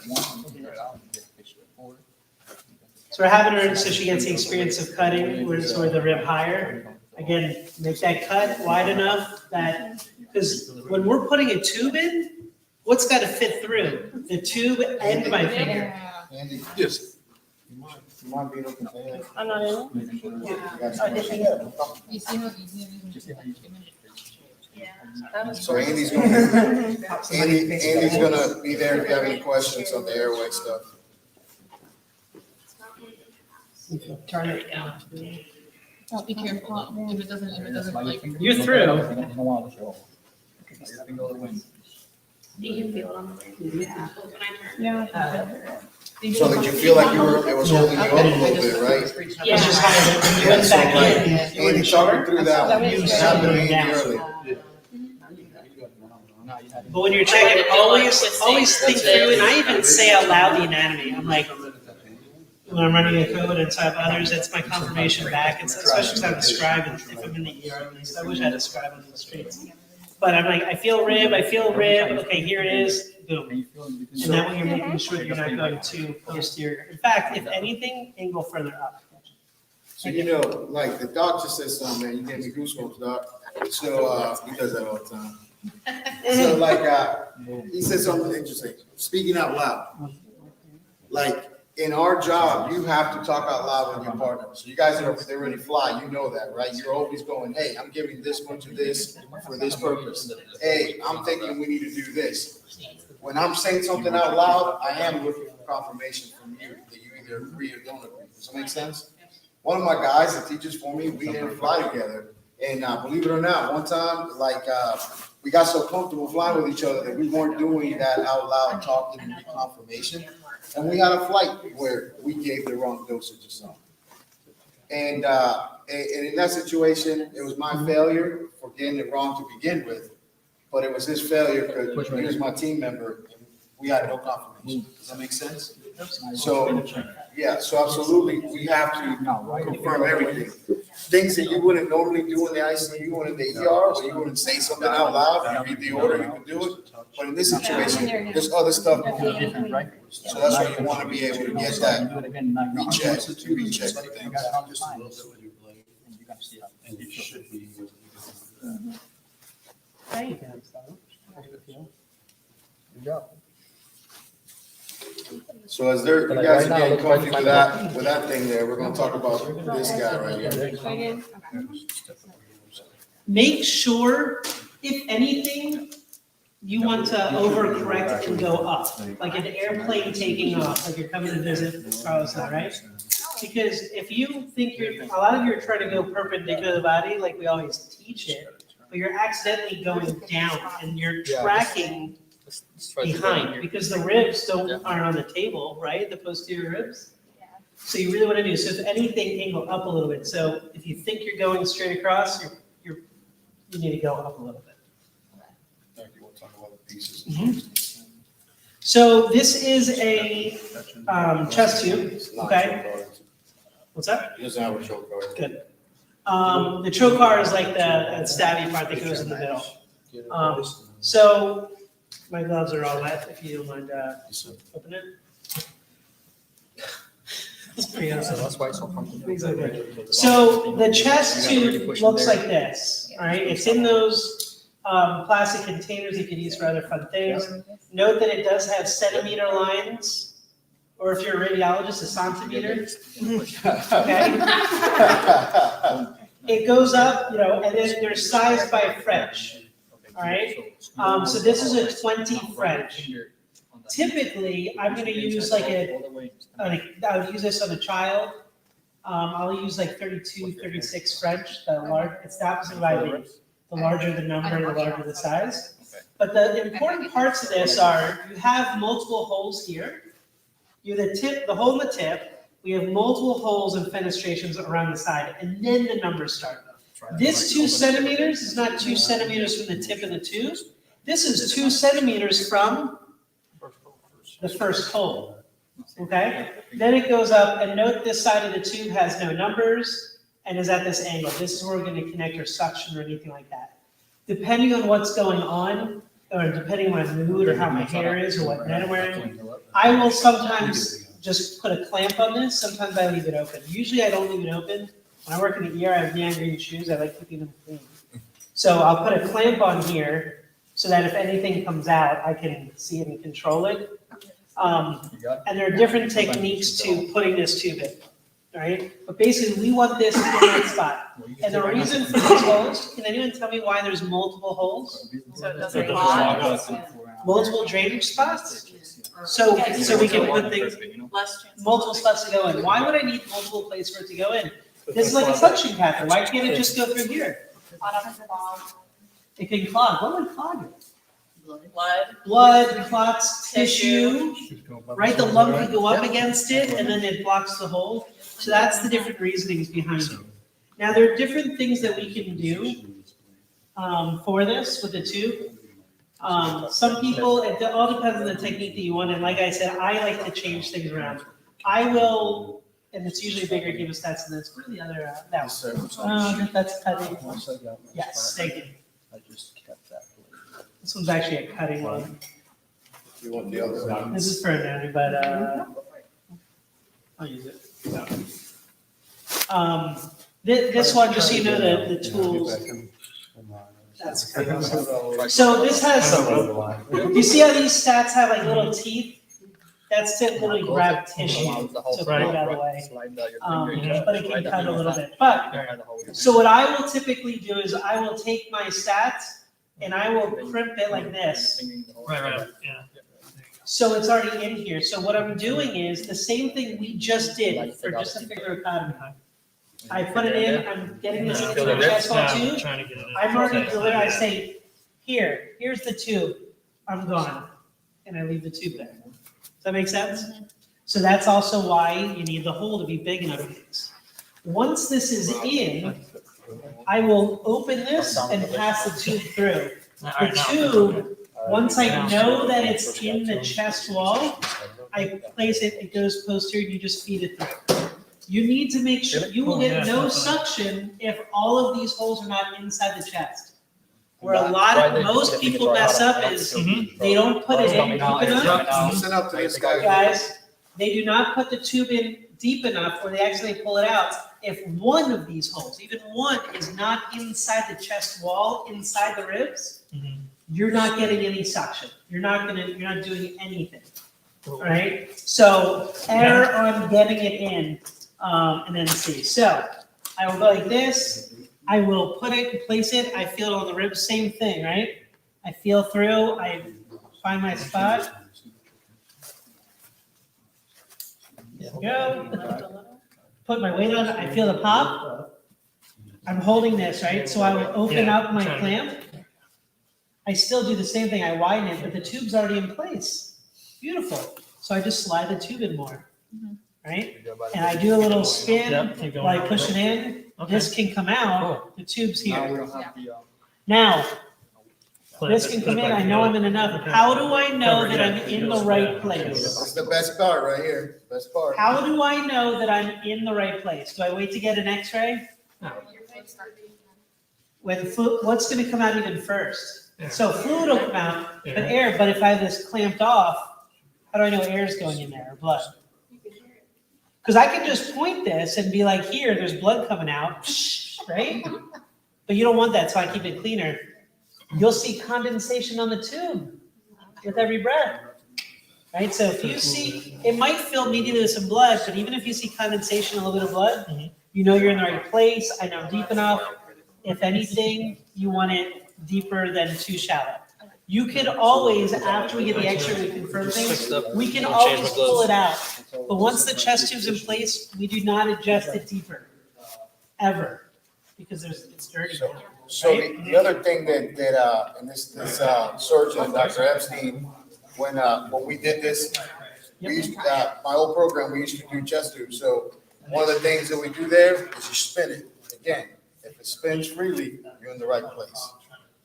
So we're having her, so she gets the experience of cutting, where the rib higher. Again, make that cut wide enough that, because when we're putting a tube in, what's got to fit through? The tube and my finger. Andy, Yes. you mind being open to that? I'm not in. You see how easy it is? That was. So Andy's gonna be there if you have any questions on the airway stuff. Turn it down. Oh, be careful, if it doesn't like. You're through. Do you feel it on the way? Yeah. When I turn. Yeah. So did you feel like it was holding you up a little bit, right? It's just higher. When you went back in. Andy, talk me through that one. You It happened to Andy down. early. But when you're checking, always think through, and I even say out loud the anatomy. I'm like, when I'm running a code and so I have others, that's my confirmation back. And so, especially if I'm describing, if I'm in the ER, at least, I wish I had described on the streets. But I'm like, I feel rib, okay, here it is, boom. And that way you're making sure you're not going too posterior. In fact, if anything, angle further up. So, you know, like the doc just said something, man, you gave me goosebumps, doc. So, he does that all the time. So like, he said something interesting, speaking out loud. Like, in our job, you have to talk out loud with your partner. So you guys are, if they already fly, you know that, right? You're always going, hey, I'm giving this much of this for this purpose. Hey, I'm thinking we need to do this. When I'm saying something out loud, I am looking for confirmation from you that you either agree or don't agree. Does that make sense? One of my guys that teaches for me, we didn't fly together. And believe it or not, one time, like, we got so comfortable flying with each other that we weren't doing that out loud talking and confirmation. And we had a flight where we gave the wrong dosage of something. And in that situation, it was my failure for getting it wrong to begin with. But it was his failure because he was my team member. And we had no confirmation. Does that make sense? So, yeah, so absolutely, we have to confirm everything. Things that you wouldn't normally do in the ICU or in the ER, where you wouldn't say something out loud, and read the order, you can do it. But in this situation, there's other stuff. So that's why you want to be able to get that recheck things. And you should be. Thank you. Good job. So as they're, you Like, guys right now, are getting look like comfy with that thing there, we're gonna talk about this guy right here. Make sure, if anything, you want to overcorrect and go up, like an airplane taking off, like you're coming to visit Carlos, right? Because if you think a lot of you are trying to go perpendicular to the body, like we always teach it, but you're accidentally going down and you're tracking behind, because the ribs aren't on the table, right? The posterior ribs. So you really want to do, so if anything, angle up a little bit. So if you think you're going straight across, you need to go up a little bit. We'll talk about the pieces. So this is a chest tube, okay? What's that? He doesn't have a choke guard. Good. The trocar is like the stabby part that goes in the middle. So my gloves are all wet, if you don't mind open it. It's pretty So awesome. that's why it's so comfortable. Exactly. So the chest tube looks like this, all right? It's in those plastic containers you can use for other fun things. Note that it does have centimeter lines, or if you're a radiologist, a centimeter. Okay? It goes up, and then they're sized by French, all right? So this is a 20 French. Typically, I'm gonna use like I would use this on a child. I'll use like 32, 36 French, the large, it's the opposite of IB. The larger the number, the larger the size. But the important parts of this are, you have multiple holes here. You have the hole in the tip, we have multiple holes and fenestrations around the side, and then the numbers start. This 2 centimeters is not 2 centimeters from the tip of the tube. This is 2 centimeters from the first hole, okay? Then it goes up, and note this side of the tube has no numbers and is at this angle. This is where we're gonna connect our suction or anything like that. Depending on what's going on, or depending on my mood or how my hair is or what net I'm wearing, I will sometimes just put a clamp on this. Sometimes I leave it open. Usually I don't leave it open. When I work in the ER, I have neon green shoes. I like keeping them clean. So I'll put a clamp on here so that if anything comes out, I can see it and control it. And there are different techniques to putting this tube in, all right? But basically, we want this in that spot. And the reason for these holes, can anyone tell me why there's multiple holes? So it doesn't clog. Multiple drainage spots? So we can put things, Less chance. multiple spots to go in. Why would I need multiple places for it to go in? This is like a suction catheter. Why can't it just go through here? It can clog. What would clog it? Blood, clots, tissue, right? The lung can go up against it and then it blocks the hole. So that's the different reasonings behind it. Now, there are different things that we can do for this with the tube. Some people, it all depends on the technique that you want. And like I said, I like to change things around. I will, and it's usually bigger hemostats than this. What are the other, that one? That's cutting. Yes, thank you. I just kept that. This one's actually a cutting one. You want the other one? This is for anatomy, but I'll use it. This one, just so you know, the tools. That's good. So this has, you see how these stats have like little teeth? That's to literally grab tissue to pull it out of the way. But it can cut a little bit. But, so what I will typically do is I will take my stats and I will crimp it like this. Right, yeah. So it's already in here. So what I'm doing is the same thing we just did for just a figure economy. I put it in, I'm getting this into the chest wall tube. I'm already delivered, I say, here's the tube, I'm gone. And I leave the tube there. Does that make sense? So that's also why you need the hole to be big enough for this. Once this is in, I will open this and pass the tube through. The tube, once I know that it's in the chest wall, I place it, it goes posterior, you just feed it through. You need to make sure, you will get no suction if all of these holes are not inside the chest. Where most people mess up is, they don't put it in deep enough. Send out to this guy. Guys, they do not put the tube in deep enough where they accidentally pull it out. If one of these holes, even one, is not inside the chest wall, inside the ribs, you're not getting any suction. You're not doing anything. right? So error on getting it in, and then see. So I will go like this. I will put it, place it. I feel it on the ribs. Same thing, right? I feel through. I find my spot. There we go. Put my weight on it. I feel the pop. I'm holding this, right? So I will open up my clamp. I still do the same thing. I widen it, but the tube's already in place. Beautiful. So I just slide the tube in more, right? And I do a little spin Yep, keep going. while I push it in. This can come out. The tube's here. Now, this can come in. I know I'm in enough. How do I know that I'm in the right place? That's the best part right here, best part. How do I know that I'm in the right place? Do I wait to get an X-ray? When what's going to come out even first? So fluid will come out, but air. But if I have this clamped off, how do I know air is going in there or blood? Because I can just point this and be like, here, there's blood coming out, right? But you don't want that, so I keep it cleaner. You'll see condensation on the tube with every breath, right? So if you see, it might fill immediately with some blood, but even if you see condensation, a little bit of blood, you know you're in the right place. I know deep enough. If anything, you want it deeper than too shallow. You can always, after we get the X-ray, we confirm things, we can always pull it out. But once the chest tube's in place, we do not adjust it deeper, ever, because it's dirty. So the other thing that and this surgeon, Dr. Epstein, when we did this, we used my old program, we used to do chest tubes. So one of the things that we do there is you spin it. Again, if it spins freely, you're in the right place.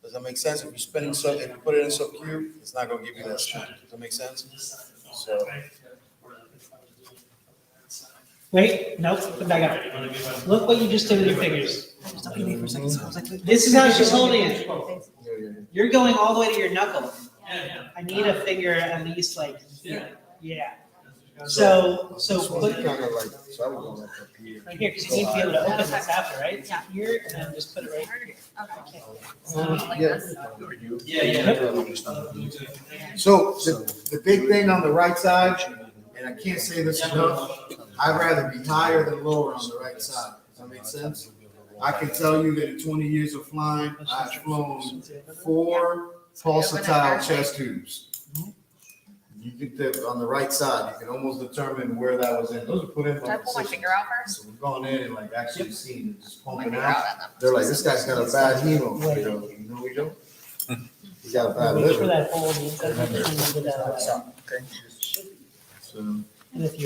Does that make sense? If you're spinning if you put it in sub-Q, it's not gonna give you that spin. Does that make sense? So. Wait, nope, come back up. Look what you just did with your fingers. This is how she's holding it. You're going all the way to your knuckle. I need a finger at least like here. Yeah. So put Kind of like, so I would go like up here. right here, because you need to be able to open this after, right? Yeah. Here, and then just put it right here. So the big thing on the right side, and I can't say this enough, I'd rather be higher than lower on the right side. Does that make sense? I can tell you that in 20 years of flying, I've flown 4 pulsatile chest tubes. You can, on the right side, you can almost determine where that was in. Those are put in. Should I pull my finger out first? So we've gone in and like actually seen it just pumping out. They're like, this guy's got a bad hemo. You know we don't? He's got a bad Make sure liver. that hole means that So, and if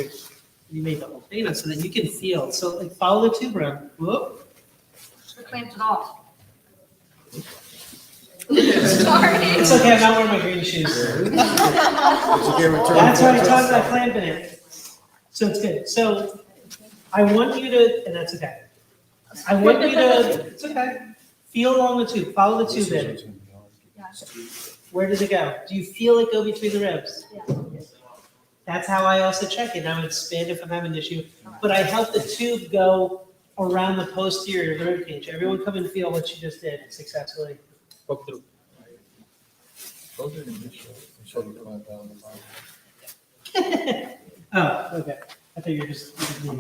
you made the whole thing, so that you can feel. So like follow the tube around. Whoop. Should have clamped it off. Sorry. It's okay, I'm not wearing my green shoes. did you get returned? That's why I talked about clamping it. So it's good. So I want you to, and that's okay. I want you to, it's okay. Feel along the tube. Follow the tube in. Where does it go? Do you feel it go between the ribs? That's how I also check it. I would spin if I'm having an issue. But I help the tube go around the posterior of the rib cage. Everyone come and feel what you just did successfully. Poke through. Oh, okay. I thought you were just. You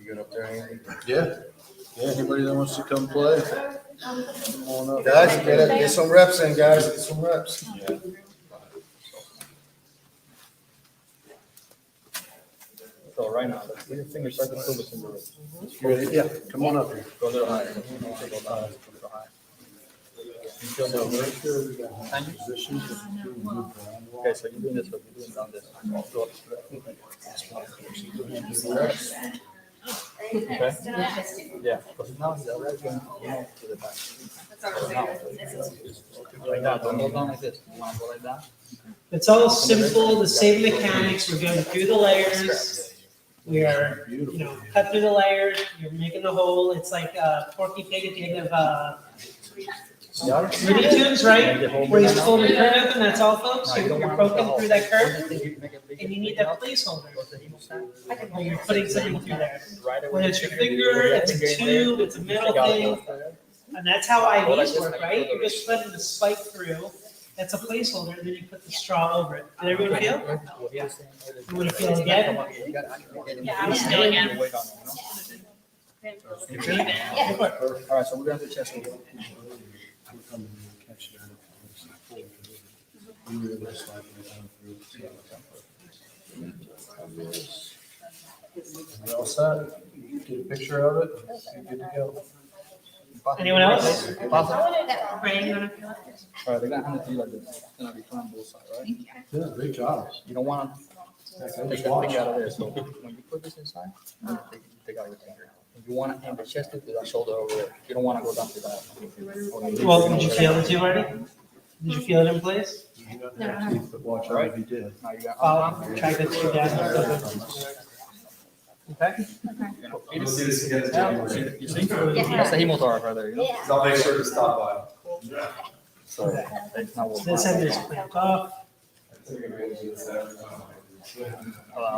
good up there, Andy? Yeah, anybody that wants to come play. Come on up. Guys, get some reps in, guys. Get some reps. So right now, let's get your fingers start to move in the ribs. You ready? Yeah, come on up here. Go a little higher. Go a little higher. You feel the position? Okay, so you're doing this, but you're doing down this. Go up. Okay? Yeah. But now the other going to the back. Like that, don't go down like this. You want to go like that? It's all simple, the same mechanics. We're going through the layers. We are, cut through the layers. You're making the hole. It's like Porky Pig at the end of Looney Tunes, right? Where he's pulling the curve open. That's all, folks. You're poking through that curve, and you need that placeholder. Where you're putting something through there. Whether it's your finger, it's a tube, it's a metal thing. And that's how IVs work, right? You're just letting the spike through, That's a placeholder, and then you put the straw over it. Did everyone feel? Well, he was saying that You wanna feel again? you gotta actually get him. Yeah, I was doing it. Wait on it, you know? Yeah. All right, so we're gonna do chest. We all set? Get a picture of it? Good to go. Anyone else? All Ray, you wanna feel it? right, they're gonna hand it to you like this. Then I'll be trying both sides, right? Yeah, great job. You don't wanna take the thing out of there, so when you put this inside, take out your finger. If you wanna aim the chest to that shoulder over there, you don't wanna go down to that. Well, did you feel the two already? Did you feel it in place? But watch out if you did. Now you got. Follow, try the two down. Okay? You see? That's the hemotor right there, you know? I'll make sure to stop So, now we'll. This end is clamped off. I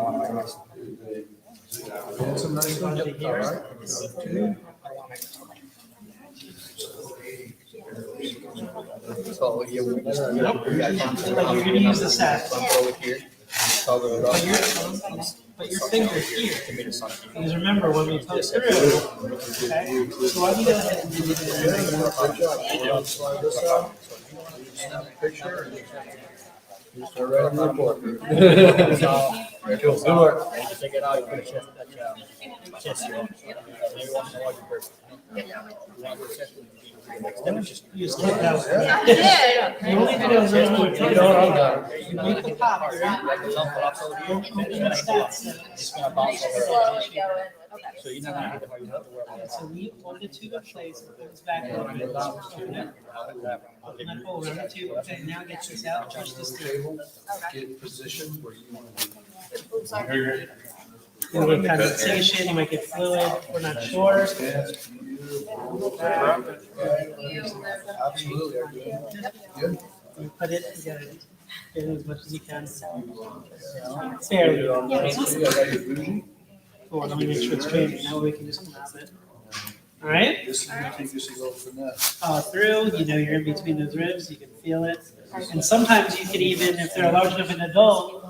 wanna make this. Had some nice ones. All right. So, yeah, we just. Nope. Like you're gonna use the sash. Over here. Cover it up. But your finger's here. Give me the sun. Because remember, when we poke through, okay, so why don't you go ahead and do this? Slide this out. Snap a picture and just start right on the report. Good work. Take it out, you put a chest, that chest you want. Maybe once in a while you burp. You just click that. Yeah. You only do those little more. You don't, I'm done. You make the pop, right? Like the lump pops over here, and then it's gonna bounce over. Slowly go in with it. So you're not gonna hit the part, you have to work on it. So we hold the tube in place, it goes back over. And then pull around the tube, okay, now get this out, push this through. Get positioned where you want to be. Oops, sorry. You might get condensation, you might get fluid, we're not sure. Absolutely. Are you? You put it, you gotta get it as much as you can. Fairly. Cool, let me make sure it's straight, now we can just come out of it. All right, This is, I think this is a little finesse. follow through, you know you're in between those ribs, you can feel it. And sometimes you can even, if they're large enough an adult,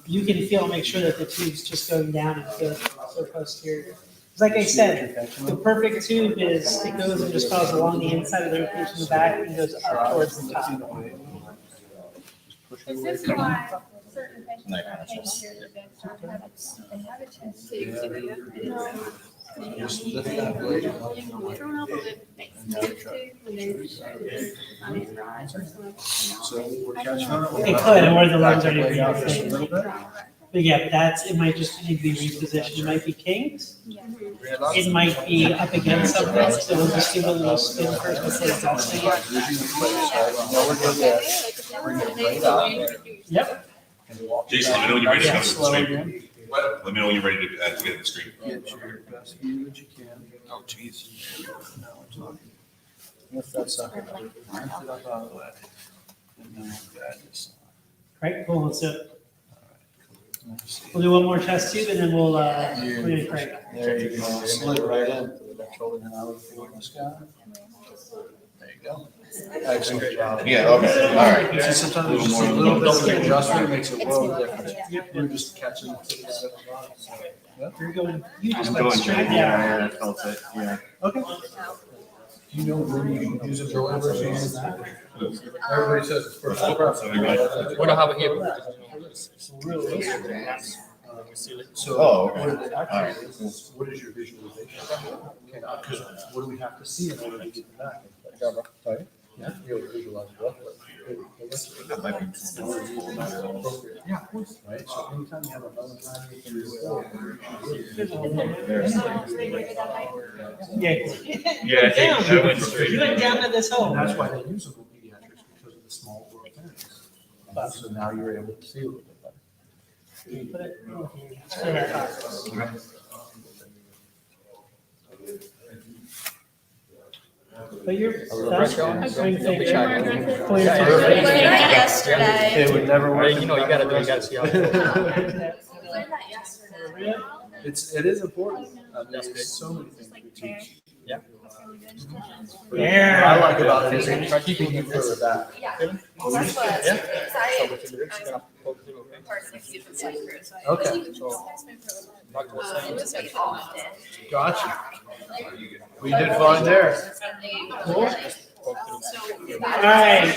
you can feel, make sure that the tube's just going down and feel it so posterior. It's like I said, the perfect tube is, it goes and just follows along the inside of the rotation in the back and goes up towards the top. Is this why certain patients have a chest tube? Just lift that blade. I don't know if it makes sense to, when they're So we're catching on. It could, or the lungs are Back the blade out different. just a little bit. But yeah, that's, it might just need to be repositioned, it might be kinked, it might be up against something, so we'll just give it a little spin first before it's actually. Bring it right out. Yep. Jason, let me know when you're ready to Yeah, come to the slow screen. again. Let me know when you're ready to get the screen. Get your best view that you can. Oh, jeez. Now we're talking. Lift that sucker. Lift it up out of the way. And then we'll guide this. Right, cool, so Let's see. we'll do one more chest tube and then we'll, we're gonna crank. There you go. Slid right in. And I would feel this guy. There you go. Excellent job. Yeah, okay, all right. See, sometimes it's just a little bit of adjustment makes a world of difference. You're just catching it to the side. You're going, you just I'm went going, straight yeah, down. I felt it, yeah. Okay. Do you know when you use a drill versus? Everybody says it's first. We don't have it here. So. Oh, okay. What are the All right. actions? What is your visualization? Okay, because what do we have to see in order to get the back? Right? Yeah. You'll visualize what? That might be. Yeah, of course. Right, so anytime you have a Valentine, you can Yeah. Yeah, I think I went You straight. went down to this hole. And that's why they use them in pediatrics, because of the small oral pharynx. So now you're able to see a little bit better. You put it in here. Put your thumb, swing finger. Pull your Yeah, finger. yeah, We learned that yesterday. It would never Right, work. you know, you gotta see how. We learned that yesterday. It is important. I mean, That's good. there's so many things we teach. Yeah. What I Yeah. like about it is keeping you further back. Well, that's what, Yeah. because I, part of the student life crew, so I. Okay. It was like often. Gotcha. We did fine there. Cool. So. All right.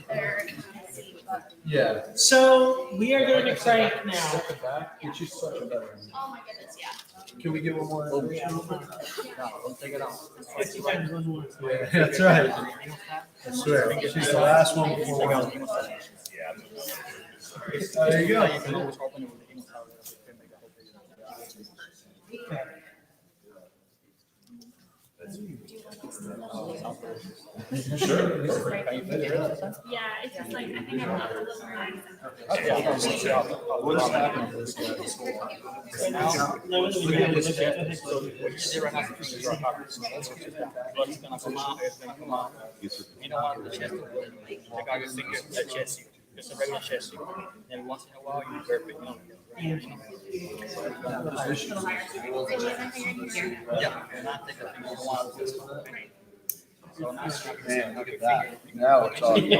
There. Yeah. So we are going to crank now. Step it back, which is such a better. Oh my goodness, yeah. Can we get one more? Don't take it out. 50 times one more. Yeah, that's right. I swear. She's the last one before we go. There you go. You can always open it with the email. Yeah, it's just like, I think I'm not a little relaxed. What's happening to this guy? No, it's We good. have this It's chat, good. so what you see right now is your topics. But it's gonna come out, it's gonna come out. You don't want the chest to go. The guy gets thinking that chest, it's a regular chest. And once in a while, you burp it, you know. Yeah, and I think that you don't want to. So now it's not- Man, look at that. Now we're talking.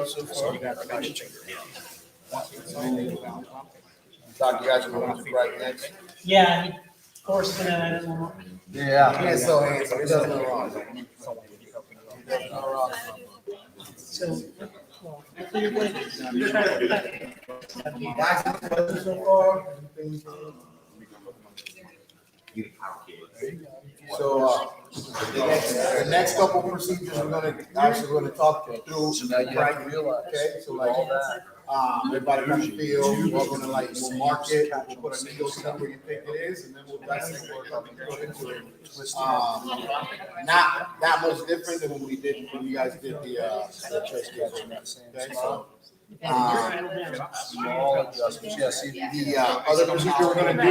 So you got the guy check. Doc, you guys are going to right next. Yeah, he forced it out. I don't know. Yeah. He is so handsome, he does no wrong. He does no wrong. So, well, I think you're good. You're trying to cut it. Guys, any questions so far? Anything? So, the next couple procedures, we're gonna talk through. So now you have to realize. Okay, so like, everybody kind of feel, we're gonna we'll mark it, we'll put a needle somewhere you think it is, and then we'll dissect it, go into it. Not that much different than when you guys did the chest case. Okay, so, Small adjustments. Yeah, see, the other procedure we're gonna do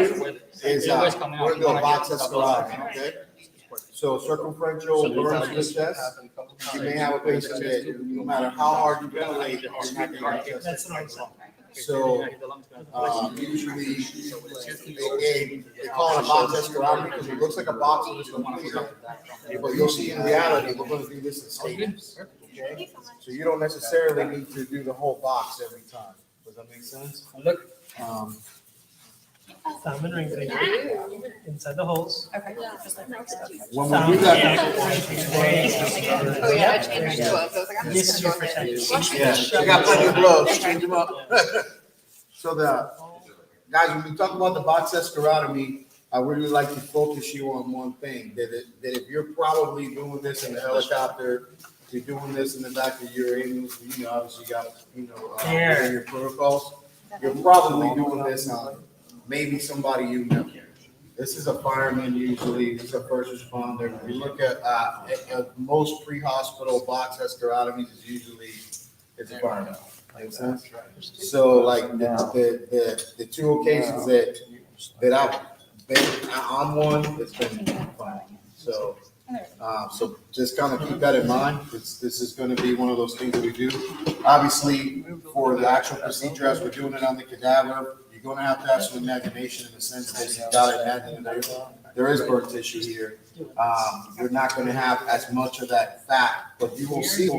is, we're gonna do a box escalade, okay? So circumferential burns to the chest. You may have a patient that no matter how hard you ventilate, you're not gonna get chest. That's what I'm saying. So, usually, they call it a box escalade because it looks like a box with a completer. But you'll see in reality, we're gonna do this in stages, okay? So you don't necessarily need to do the whole box every time. Does that make sense? Look, Um, thumb and ring finger inside the holes. Okay. Just like next to you. When we do that, Oh, yeah, I changed my gloves. I was like, I'm This just is your gonna go ahead. protection. yeah, I got plenty of gloves, change them up. So guys, when we talk about the box escharotomy, I really like to focus you on one thing, that if you're probably doing this in the helicopter, you're doing this in the back of your ambulance, obviously you got, within your protocols, you're probably doing this on maybe somebody you know. This is a fireman usually, this is a first responder. If you look at most pre-hospital box escharotomies is usually, it's a fireman. Make sense? So like the two occasions that I've been on one, it's been fine. So, so just kind of keep that in mind. This is going to be one of those things that we do. Obviously, for the actual procedure as we're doing it on the cadaver, you're going to have some imagination in the sense that you've got to imagine there is burnt tissue here. You're not going to have as much of that fat, but you will see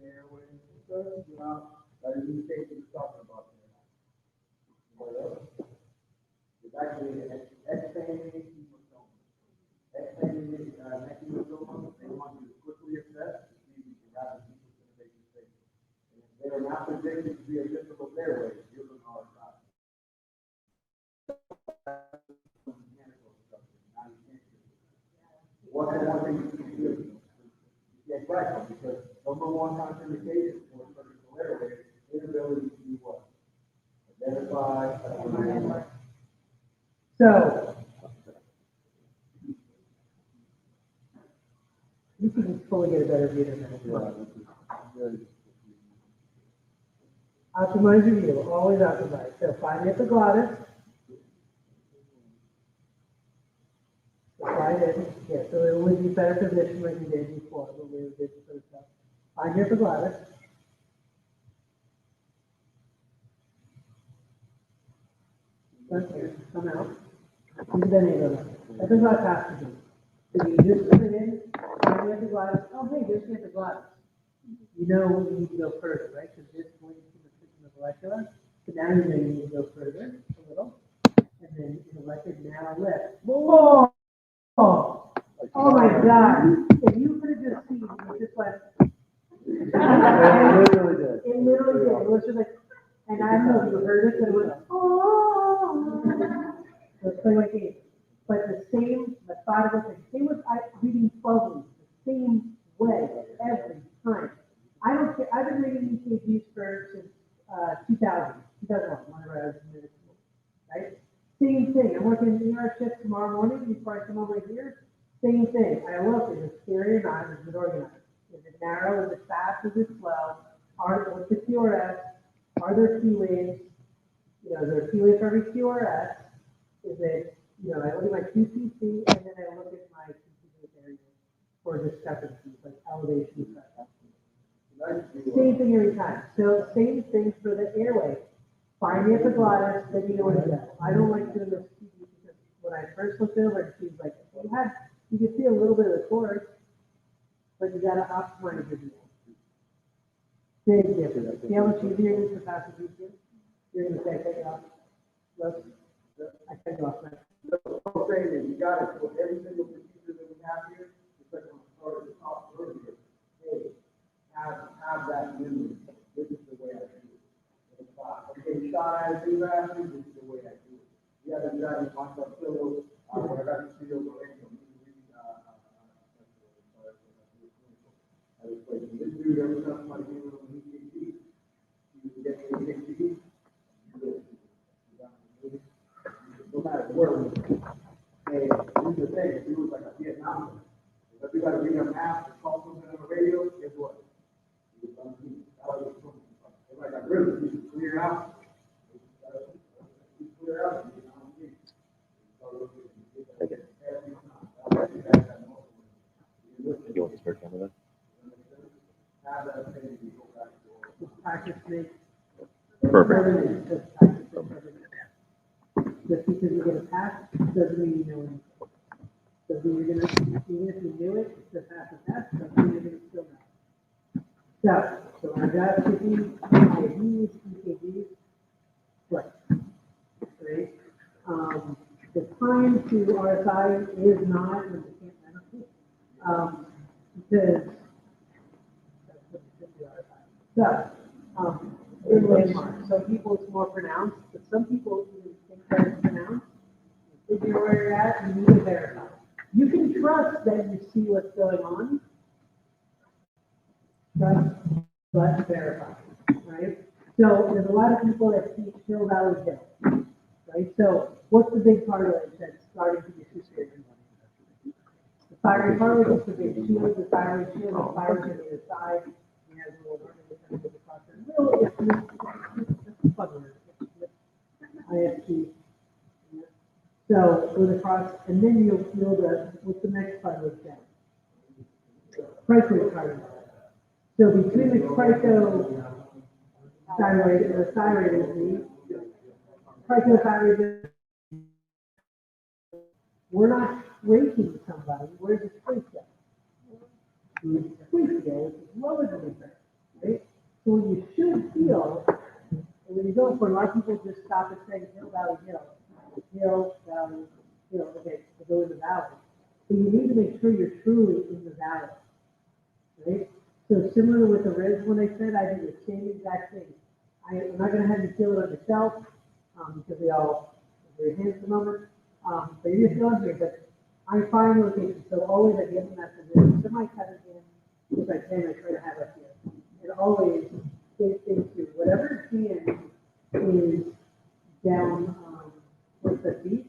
the airways and stuff, you know, that is the state he's talking about there. It's actually expanding chemotoma. Expanding chemotoma, they want you to quickly assess to see if you can rapidly make mistakes. And if they are not predicted to be a difficult airway, give them our shot. What's the one thing you can do? Get right, because number one contraindication for surgical airway is inability to do what? Identify. So, you can fully get a better view than that. Optimize your view, always optimize. So find the epiglottis. Slide in, yeah, so it would be better position like we did before, when we did the first stuff. Find your epiglottis. Come out. Keep the name of it. Epiglottis has to be. So you just put it in, find the epiglottis. Oh, hey, there's the epiglottis. You know you need to go further, right? Because this point is from the system of molecular. So now you know you need to go further a little. And then in the molecular, now lift. Whoa! Oh my God. If you could have just seen, you just went. It literally did. It literally did. It was just like, and I don't know if you heard it, but it was, oh. So it's playing like games. But the same methodical thing. Same with reading 12 weeks. The same way every time. I don't care. I've been reading EKGs since 2001, whenever I was in middle school. Right? Same thing. I'm working in the ER shift tomorrow morning before I come over here. Same thing. I look, is it scary or not? Is it organized? Is it narrow? Is it fast? Is it slow? What's the QRS? Are there Q waves? You know, is there a Q wave for every QRS? Is it, you know, I look at my QCC and then I look at my QCC area for discrepancies, like elevation discrepancies. Same thing every time. So same thing for the airway. Find the epiglottis, then you know where to go. I don't like doing this because when I first looked over it, she was like, you can see a little bit of the chorus, but you gotta optimize your view. Big difference. See how much easier it is to pass the view? You're gonna say, take it off. Look, I take it off. So what I'm saying is, you gotta, for every single procedure that we have here, it's like on the start of the top earlier, hey, have that memory. This is the way I do it. Okay, shot at do that, this is the way I do it. You gotta do that in my pillow, when I got to see those this dude, every time somebody came in on the EKG, you would get the EKG, no matter where we go. And this is the thing, if you was like a Vietnam, if you got to read a map or call something on the radio, guess what? Everybody got rhythm, you should clear out. Clear out. You want the spare camera then? Practice makes. Perfect. Just because you get a pass doesn't mean you know anything. Doesn't mean you're gonna, even if you knew it, it's a pass, doesn't mean you're gonna still know. So when I got taking EKGs, right? The time to RSI is not, and I can't remember, because that's what it should be RSI. So, in landmark, some people it's more pronounced, but some people even think that it's pronounced. If you're where you're at, you need to verify. You can trust that you see what's going on. Trust, but verify, right? So there's a lot of people that teach Hill Valley Hill, right? So what's the big cartilage that's starting to be too scary? The thyroid cartilage is the big shield, the thyroid shield, the thyroid on the side. It has a little organ that goes across there. It's fun word. IFT. So it goes across, and then you'll feel what's the next cartilage down? Cricoid cartilage. So between the cricothyroid and the thyroid is the cricothyroid. We're not breaking somebody, we're just placing them. Which is lower than the brain, right? So what you should feel, and when you go for a lot of people just stop and say hill, valley, valley, okay, to go in the valley. So you need to make sure you're truly in the valley, right? So similar with the ribs, when I said, I did the same exact thing. I'm not gonna have you feel it on yourself, because they all, very hands at the moment, but you're just going here, but I'm fine with it, so always I give them that position, semi cut it in, if I can, I try to have it here. And always get into whatever hand is down, with the feet,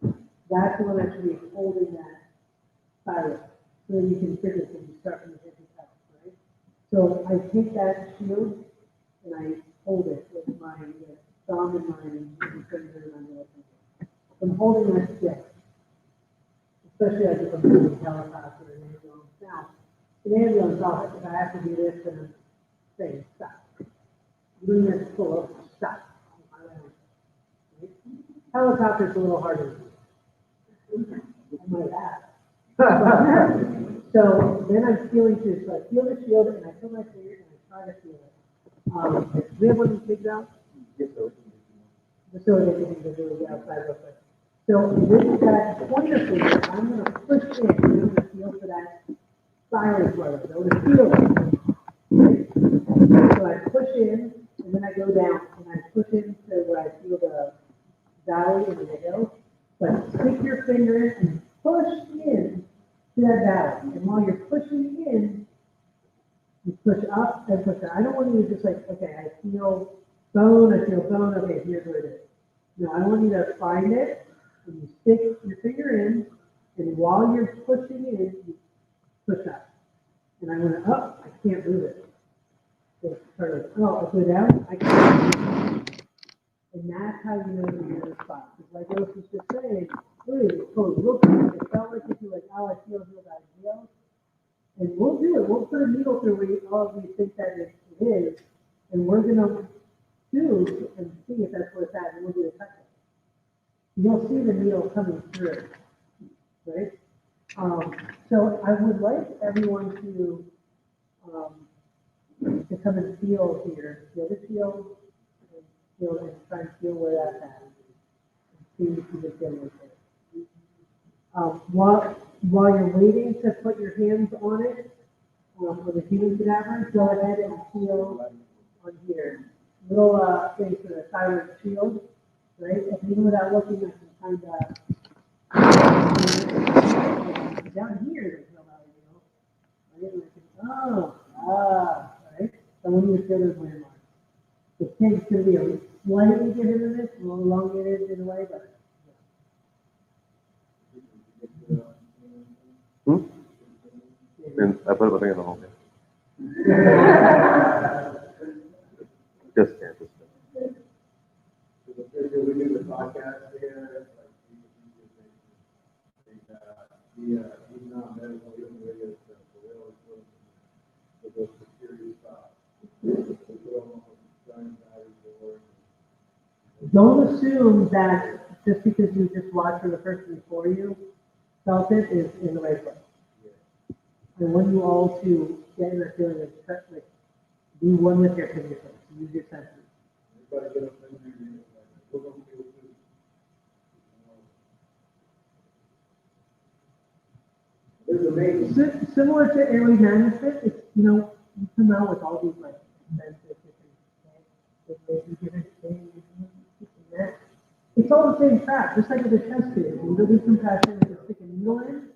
that's the one that should be holding that side, so that you can figure when you start from the hip and top, right? So I take that shield and I hold it with my thumb and my finger and my middle finger. I'm holding that still, especially as if I'm doing helicopter and ambulance. Now, in ambulance, if I have to do this, then I'm saying stop. Doing this pull up, stop. Helicopter's a little harder. I might add. So then I'm feeling too. So I feel the shield and I feel my finger and I try to feel it. Do we have one of these pigs out? Just so they can do it outside real quick. So with that pointer finger, I'm going to push in. I'm going to feel for that silent part of it. I'm going to feel it. Right? So I push in and then I go down and I push into where I feel the valley and the hill. But stick your finger in and push in to that valley. And while you're pushing in, you push up and push down. I don't want you to just like, okay, I feel bone, okay, here's where it is. No, I want you to find it, and you stick your finger in, and while you're pushing in, you push up. And I went up, I can't move it. So it's I go down, I can't move it. And that's how you know you're in the spot. Because like Ellis was just saying, really, look, it felt like if you like, oh, I feel that deal. And we'll do it. We'll put a needle through where all of you think that it is, and we're gonna do and see if that's where it's at, and we'll do a touch it. You'll see the needle coming through, right? So I would like everyone to come and feel here. Feel the shield, and try and feel where that's at. And see if you can feel it there. While you're waiting to put your hands on it, for the human cadaver, go ahead and feel on here. Little thing for the silent shield, right? If even without looking, I can kind of down here. There's no value, right? So when you feel those landmarks, the tank's going to be a slightly different than this, a little elongated in a way, but. Apple बताएंगे ना होंगे just can't We do the podcast here, he's not medical, he doesn't really get stuff, so we always put him in those security spots. We put him on giant battery board. Don't assume that just because you just watched for the person before you felt it is in the right place. I want you all to get in that feeling of like be one with your condition, use your senses. Everybody get up in there, we're gonna feel too. There's amazing. Similar to airway management, it's, you come out with all these like expensive different things. It's all the same crap, just like with the chest tube. We do decompression, we can stick a needle in.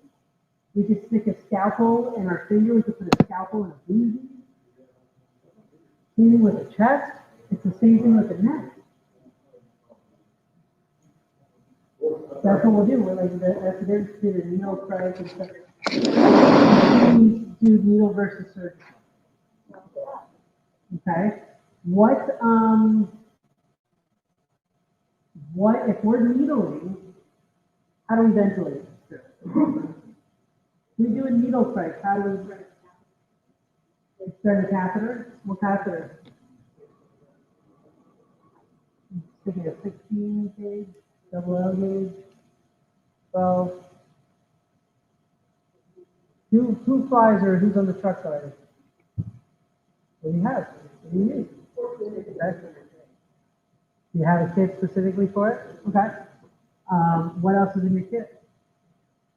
We could stick a scalpel in our finger, we could put a scalpel in a boozy. Same with the chest, it's the same thing with the neck. That's what we'll do, we're like, that's the difference between a needle price and stuff. We do needle versus surgery. Okay, what if we're needling, how do we ventilate? We do a needle price, how do we start a catheter? What catheter? Sticking a 16 gauge, double L gauge, 12. Who flies or who's on the truck already? What do you have? What do you need? Okay. You have a kit specifically for it? Okay. What else is in your kit?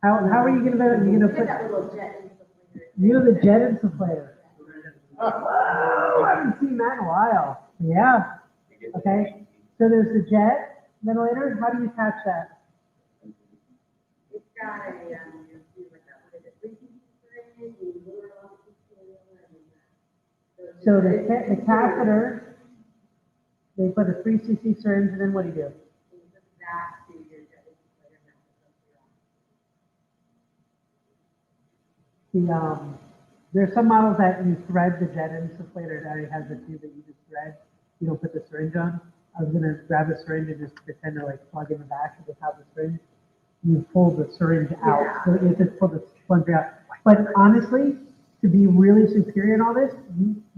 How are you gonna put? You have the jet insufflator. Oh, I haven't seen that in a while. Yeah. Okay. So there's the jet ventilator. How do you attach that? It's got a, So the catheter, they put a 3 cc syringe, and then what do you do? There's some models that you thread the jet insufflator that it has the tube that you just thread. You don't put the syringe on. I was gonna grab a syringe and just pretend to like plug in the back of the top of the syringe. You pull the syringe out, so you just pull the plunger out. But honestly, to be really superior in all this,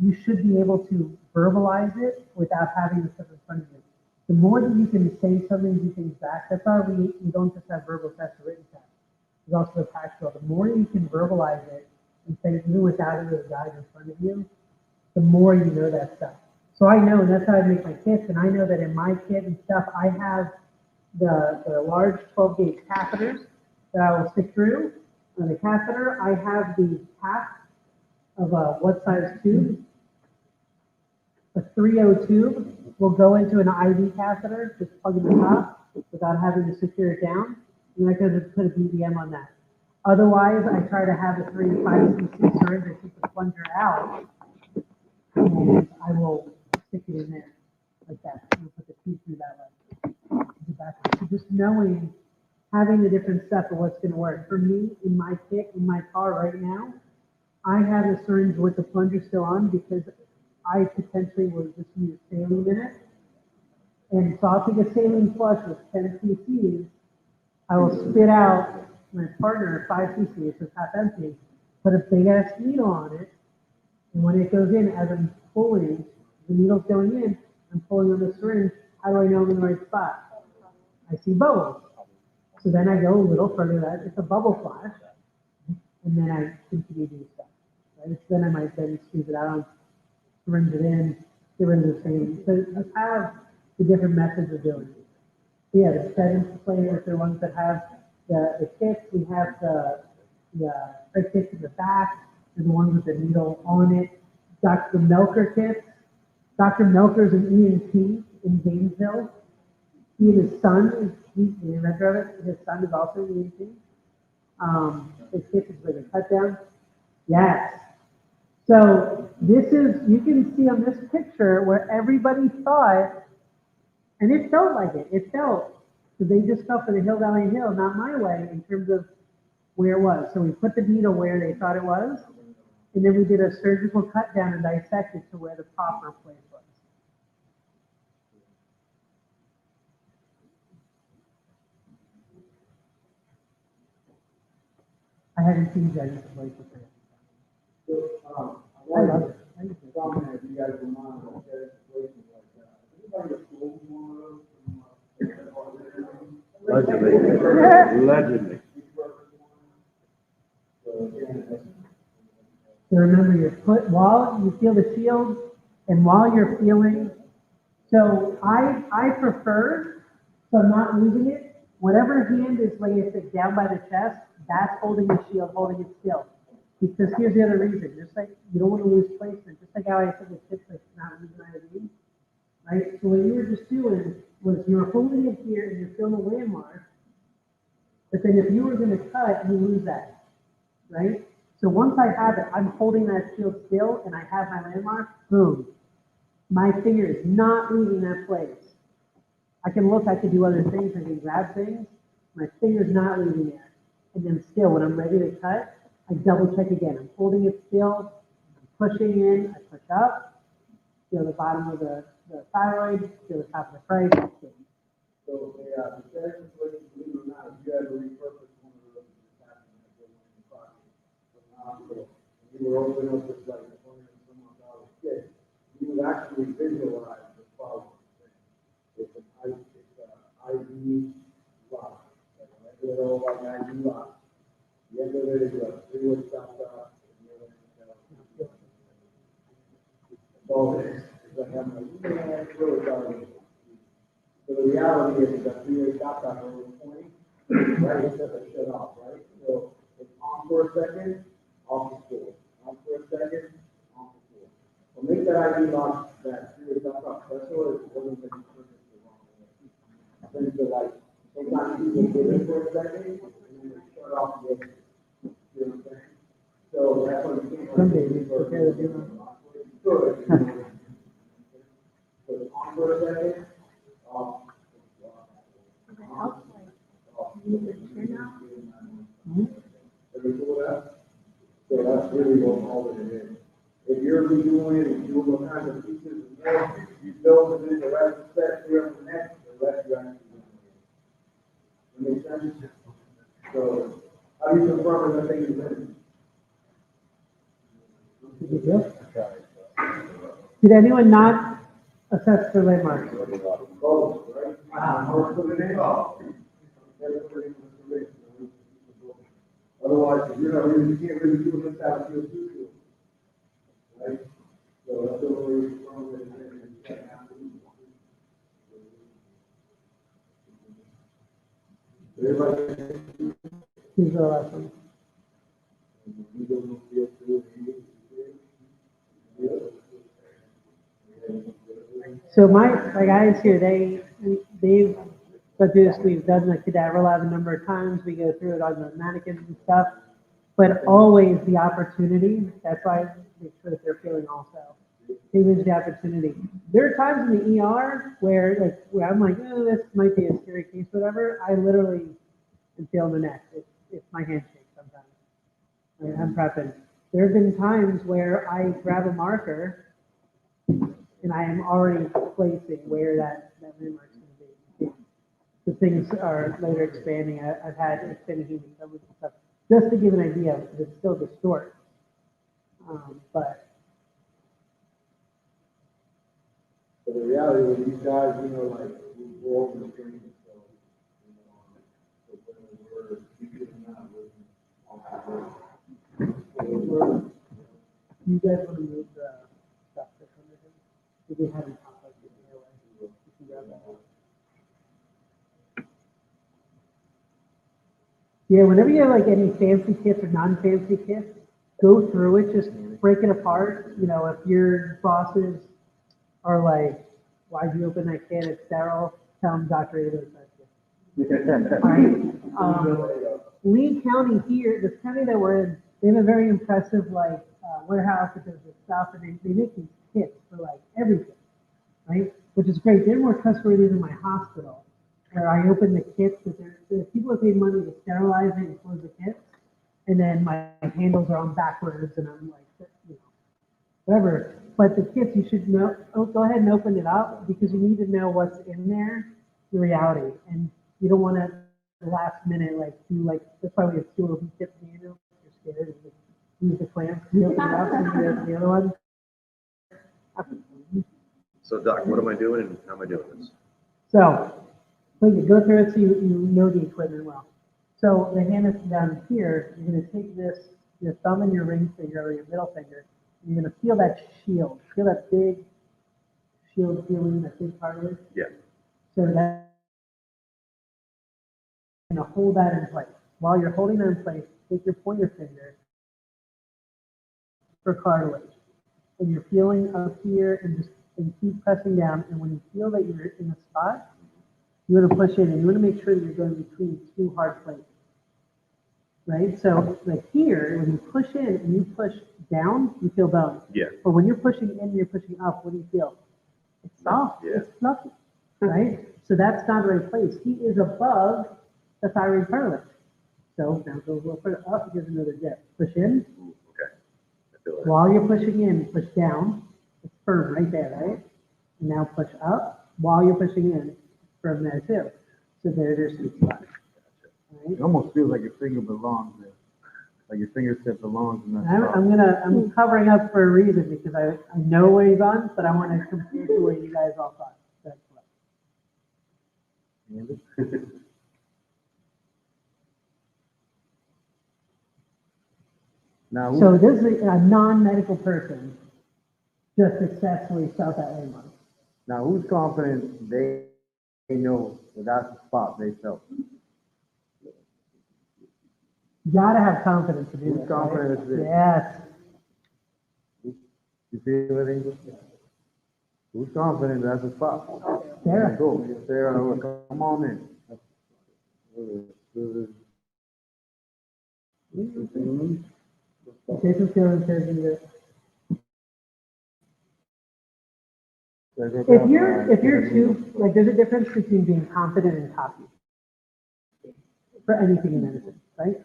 you should be able to verbalize it without having the stuff in front of you. The more that you can say something, do things back. That's why we don't just have verbal tests or written tests. There's also the practical. The more you can verbalize it and say even without it as a guide in front of you, the more you know that stuff. So I know, and that's how I make my kits, and I know that in my kit and stuff, I have the large 12 gauge catheters that I will stick through. On the catheter, I have the cap of what size tube. A 3.0 tube will go into an IV catheter, just plug in the top without having to secure it down. And I could put a BDM on that. Otherwise, I try to have a 3 to 5 cc syringe and keep the plunger out, and I will stick it in there like that. And put the tube through that way. So just knowing, having the different stuff of what's going to work. For me, in my kit, in my car right now, I have a syringe with the plunger still on because I potentially will just use saline in it. And so I'll take a saline flush with 10 cc's. I will spit out my partner 5 cc's, so it's half empty, put a big ass needle on it. And when it goes in, as I'm pulling, the needle's going in, I'm pulling on the syringe. How do I know I'm in the right spot? I see bubbles. So then I go a little further that it's a bubble flash, and then I continue to do stuff. Right? Then I might then squeeze it out, syringe it in, get rid of the same. So just have the different methods of doing it. So yeah, the settings players, they're ones that have the kits. We have the prick kits in the back. They're the ones with the needle on it. Dr. Melker kits. Dr. Melker's an ENT in Gainesville. He and his son, the inventor of it, his son is also an ENT. His kit is with a cut down. Yes. So this is, you can see on this picture where everybody thought, and it felt like it. It felt, so they just felt for the Hill Valley Hill, not my way in terms of where it was. So we put the needle where they thought it was, and then we did a surgical cut down and dissected to where the proper place was. I haven't seen Jenny's place before. So, I love it. I if you guys don't mind, I'll share a situation like that. Anybody have sold one of those from, Allegedly. So remember your foot, while you feel the shield and while you're feeling, so I prefer, so I'm not losing it, whatever hand is laying it down by the chest, that's holding the shield, holding it still. Because here's the other reason, just like you don't want to lose placement, just like how I said the tips like not losing IV, right? So what you were just doing was you were holding it here and you're feeling the landmark, but then if you were going to cut, you lose that, right? So once I have it, I'm holding that shield still and I have my landmark, boom. My finger is not leaving that place. I can look, I can do other things, I can grab things, my finger's not leaving there. And then still, when I'm ready to cut, I double check again. I'm holding it still, I'm pushing in, I push up, feel the bottom of the thyroid, feel the top of the price. so, yeah, the second situation, believe it or not, if you had to repurpose one of those, it's happening like they went in the pocket. From the hospital, you were opening up this like $100-some-odd kit, you would actually visualize the following thing. It's an IV lock, like a regular old like IV lock. The end of it is a three-way stop. reality is that three-way stop sign over 20, right, it's just a shut off, right? So it's on for a second, off for four, on for a second, off for four. Well, make that ID box that three-way stop sign special is one of the purposes the wrong way. Then so like, sometimes people get in for a second, and then they shut off the exit. You know what I'm saying? So that's what I'm saying. Someday we prepare the demo. Good. So it's on for a second, off. So that's really what all of it is. If you're redoing and doing all kinds of pieces and more, you know that the rest of the set here on the next, the rest you actually do. That makes sense? So, how do you confirm that thing is ready? Did anyone not assess for landmarks? Oh, right? Or put it in. Otherwise, if you're not really, you can't really do it without your two. Right? So that's the way you confirm that. Everybody. Who's the last one? So my guys here, they've got this, we've done the cadaver lab a number of times, we go through it on the mannequins and stuff, but always the opportunity, that's why I make sure that they're feeling also. Always the opportunity. There are times in the ER where I'm like, oh, this might be a scary case, whatever, I literally am feeling the neck. It's my handshake sometimes. I'm prepping. There have been times where I grab a marker and I am already placing where that landmark's going to be. The things are later expanding. I've had extended human coverage and stuff, just to give an idea, because it's still distort. But the reality with these guys, you know, like, we go over the training, so, you know, so when we're speaking not with all that work. you guys want to move the stuff to come in? Did they have any conflict in the airway? You can grab that out. Yeah, whenever you have like any fancy kits or non-fancy kits, go through it, just break it apart. You know, if your bosses are like, why'd you open that can? It's sterile. Tell them Dr. Abo sent you. Right? Lee County here, this county that we're in, they have a very impressive like warehouse that does this stuff, and they make these kits for like everything, right? Which is great. They're more trustworthy than my hospital, where I open the kits that the people have paid money to sterilize it and close the kits, and then my handles are on backwards, and I'm like, you know, whatever. But the kits, you should know. Oh, go ahead and open it up because you need to know what's in there, the reality, and you don't want to last minute like do like that's why we have two open kits. You know, you're scared and you use the clamps. You open it up, and the other one. So Doc, what am I doing and how am I doing this? So, please go through it so you know the equipment well. So the hand that's down here, you're going to take this, your thumb and your ring finger or your middle finger, and you're going to feel that shield. Feel that big shield feeling, that big cartilage. Yeah. So that you're going to hold that in place. While you're holding that in place, take your pointer finger for cartilage. And you're feeling up here and keep pressing down. And when you feel that you're in a spot, you want to push in and you want to make sure that you're going between two hard plates. Right? So like here, when you push in and you push down, you feel bone. Yeah. But when you're pushing in and you're pushing up, what do you feel? It's soft. Yeah. It's fluffy. Right? So that's not the right place. He is above the thyroid cartilage. So now go a little further up, here's another dip. Push in. Ooh, okay. I feel that. While you're pushing in, push down. It's firm right there, right? And now push up while you're pushing in, firm there too. So there's your sweet spot. Right? It almost feels like your finger belongs there. Like your fingertip belongs in that spot. I'm covering up for a reason because I know where he's on, but I want to compare to where you guys all thought. That's what. Now, So this is a non-medical person just successfully felt that landmark. now who's confident they they know that that's the spot they felt. You gotta have confidence to do Who's this, confident right? is this? Yes. You feel it, English? Who's confident that's the spot? Sarah. Go, Sarah, come on in. Jason's feeling encouraging. If you're too, like, there's a difference between being confident and cocky for anything in medicine, right?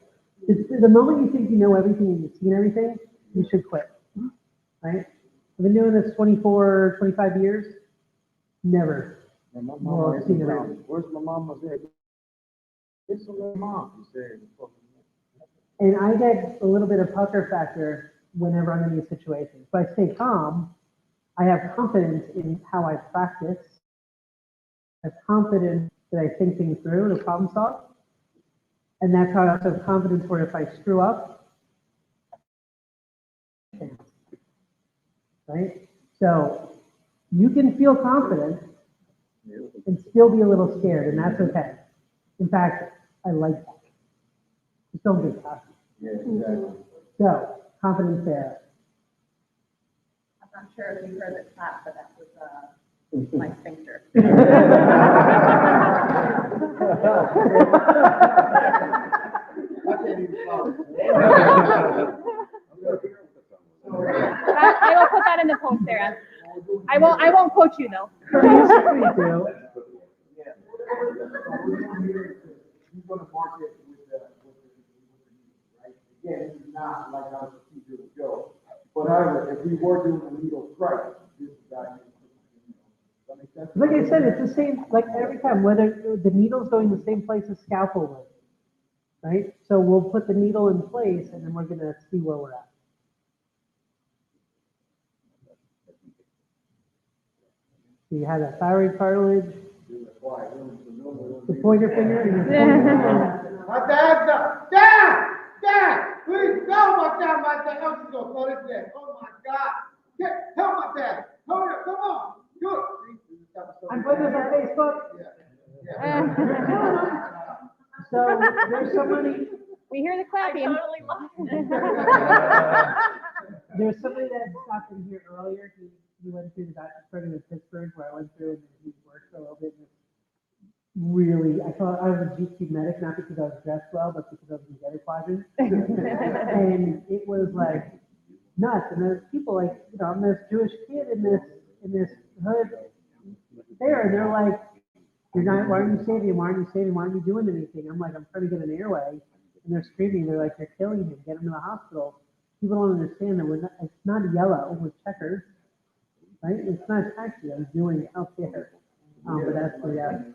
The moment you think you know everything and you've seen everything, you should quit, right? I've been doing this 24, 25 years, never. My Well, mama, seen it all. where's my mama? It's a little mom. You said. And I get a little bit of pucker factor whenever I'm in these situations. But I stay calm. I have confidence in how I practice. I have confidence that I think things through to problem solve. And that's how I also have confidence where if I screw up, right? So you can feel confident and still be a little scared, and that's okay. In fact, I like that. Just don't get cocky. Yeah, exactly. So, confidence there. I'm not sure if you heard the clap, but that was, my sphincter. I will put that in the post, Sarah. I won't quote you though. Me too. You're gonna market with the, right? Again, this is not like how the procedure would go. But however, if we were doing a needle strike, this is that. Does that make sense? Like I said, it's the same, like every time, whether the needle's going the same place as scalpel would, right? So we'll put the needle in place and then we're gonna see where we're at. So you have that thyroid cartilage, the pointer finger, and your pointer finger. My dad's up. Dad, please, no, my dad, I'm just gonna throw this there. Oh my God. Help my dad. Hurry up, come on. Do it. I'm putting this on Facebook. Yeah. So there's somebody, We hear the clapping. there's somebody that stopped in here earlier. He went through the doctor's program in Pittsburgh where I went through and he worked for a little bit. And really, I thought I was a GQ medic, not because I was dressed well, but because I was in the other quadrant. And it was like nuts. And there's people like, I'm this Jewish kid in this hood there, and they're like, why aren't you saving him? Why aren't you saving him? Why aren't you doing anything? I'm like, I'm trying to get an airway. And they're screaming, they're like, you're killing him, get him to the hospital. People don't understand that it's not yellow with checkers, right? It's not taxi, I'm doing healthcare. But that's the reality.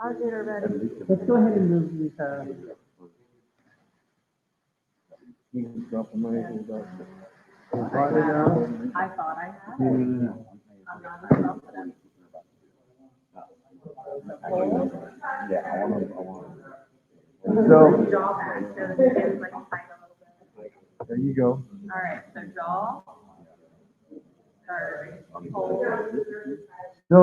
I'll get her ready. Let's go ahead and move these, I thought I had it. I'm not confident. Yeah, I want So. So, Jaw back, so the skin's like tight a little bit. there you go. All right, so jaw. Hold. So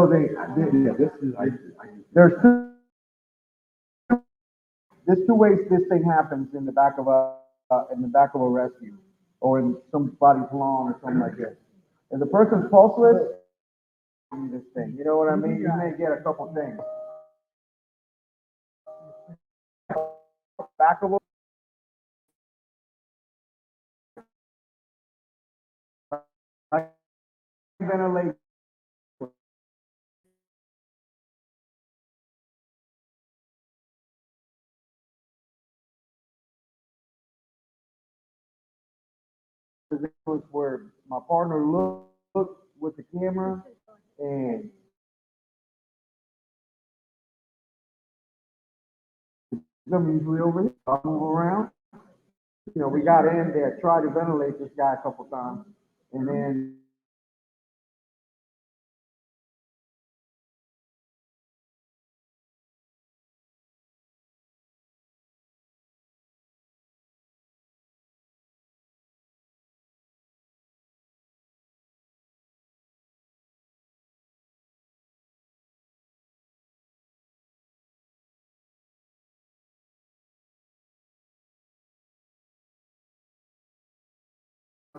there's two ways this thing happens in the back of a rescue or in somebody's lawn or something like this. If the person's pulseless, this thing, you know what I mean? You may get a couple things. Back of a ventilate. Where my partner looked with the camera and I'm usually over here. I'll move around. We got in there, tried to ventilate this guy a couple times, and then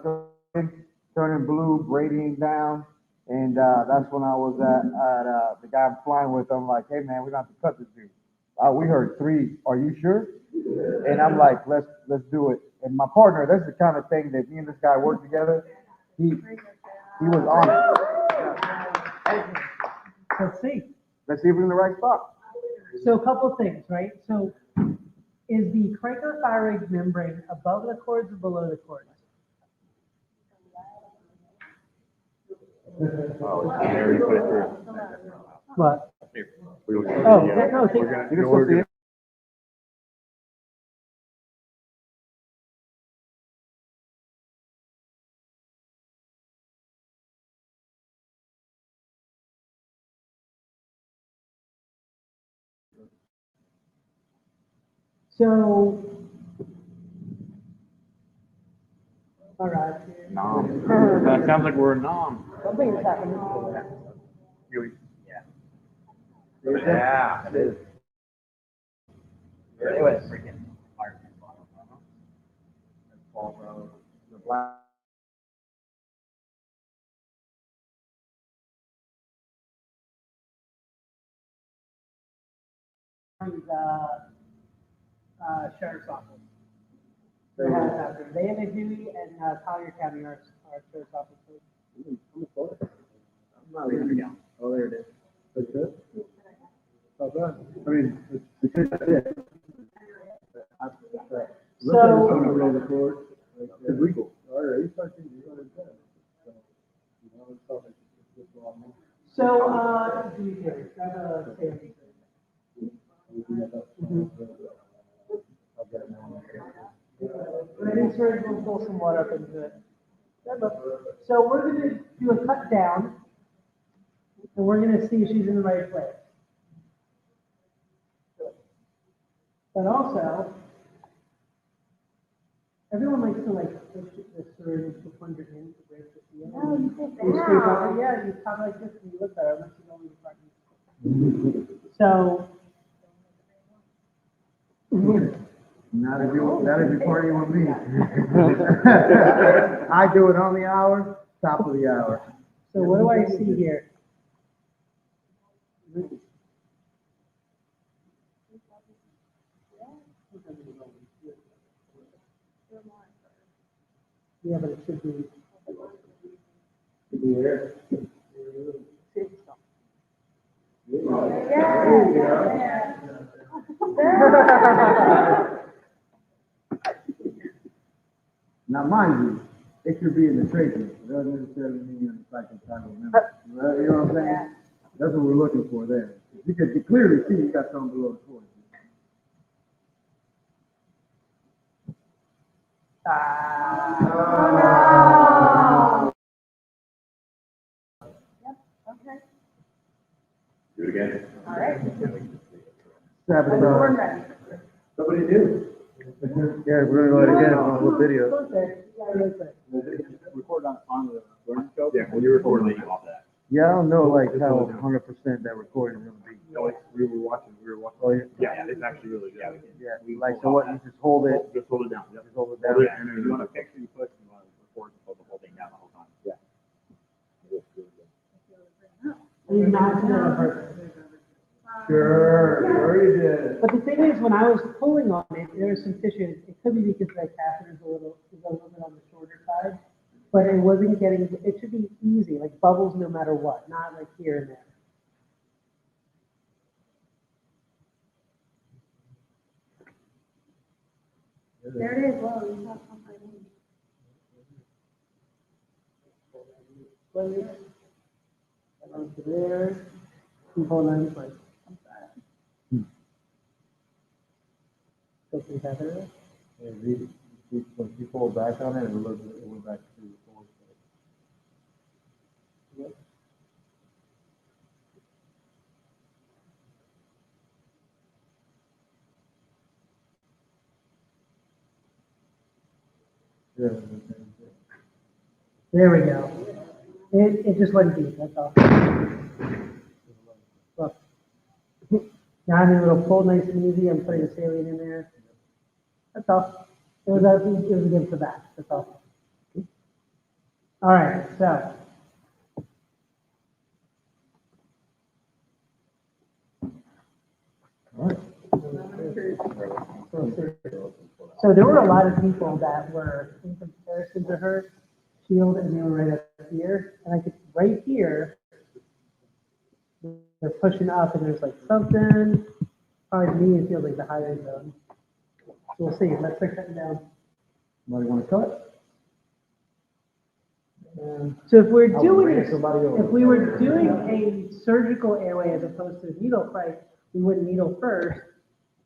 turning blue, braiding down. And, that's when I was at the guy I'm flying with. I'm like, hey man, we're gonna have to cut this dude. We heard 3. Are you sure? And I'm like, let's do it. And my partner, that's the kind of thing that me and this guy work together. He was on it. Let's see. Let's see if we're in the right spot. So a couple of things, right? So is the cricothyroid membrane above the cords or below the cords? Oh, you already put it through. What? We were- Oh, yeah, no, take- we're gonna- You can no, still we're see gonna- it. So, all right. Nom. That sounds like we're a nom. Something is happening. Yeah. Yeah, it is. It was freaking hard. The black. Sheriff's office. They have it out there. They have a Dewey and Collier County are sheriff's office. I'm not reading. Oh, there it is. That's good. Oh, good. I mean, it's it. So- I'm gonna roll the cord. It's legal. All right, you start thinking, you know, it's good. So, you know, it's something. It's just wrong. So, do you hear? Grab a safety. I'll get it now. Ready, sir, we'll pull some water up into it. So we're gonna do a cut down, and we're gonna see if she's in the right place. But also, everyone likes to like push the syringe to plunge it in to break the seal. No, you sit You scoop down. out, yeah, you come like this and you look better, unless you don't leave the front. So. Not if you party with me. I do it on the hour, top of the hour. So what do I see here? Yeah, but it should be. Now, mind you, it could be in the tracheum, it doesn't necessarily mean you're in the psychopathal member. You know what I'm saying? That's what we're looking for there. You can clearly see you got something below the cord. Okay, Do it again. all right. Sabotage. We're ready. Somebody do. Yeah, we're gonna go again on the video. Record on the learning scope? Yeah, when you record, like, off that. Yeah, I don't know like how 100% that recording is gonna be. No, we were watching. Oh, yeah. Yeah, it's actually really good. Yeah, like, so what, you just hold it, Just hold it down. Yep. just hold it down. Hold it, and then you want to picture you push, you want to record the whole thing down the whole time. Yeah. You match it on purpose. Sure you did. But the thing is, when I was pulling on it, there was some tissue, it could be because the catheter is a little bit on the shorter side, but it wasn't getting, it should be easy, like bubbles no matter what, not like here and there. There it is, whoa, you have something. Place, and onto there, and hold on in place. Take the catheter. Yeah, when you pull back on it, it went back to the forward. Yeah. There we go. It just went deep, that's all. Look. Now I'm a little pull nice and easy, I'm putting a saline in there. That's all. It was a good for that, that's all. All right, so. So there were a lot of people that were in comparison to her shield, and they were right up here, and I could, right here, they're pushing up, and there's like something, probably me, it feels like the higher zone. So we'll see, let's start cutting down. Somebody want to cut? So if we're doing, ran somebody over. if we were doing a surgical airway as opposed to a needle fight, we would needle first,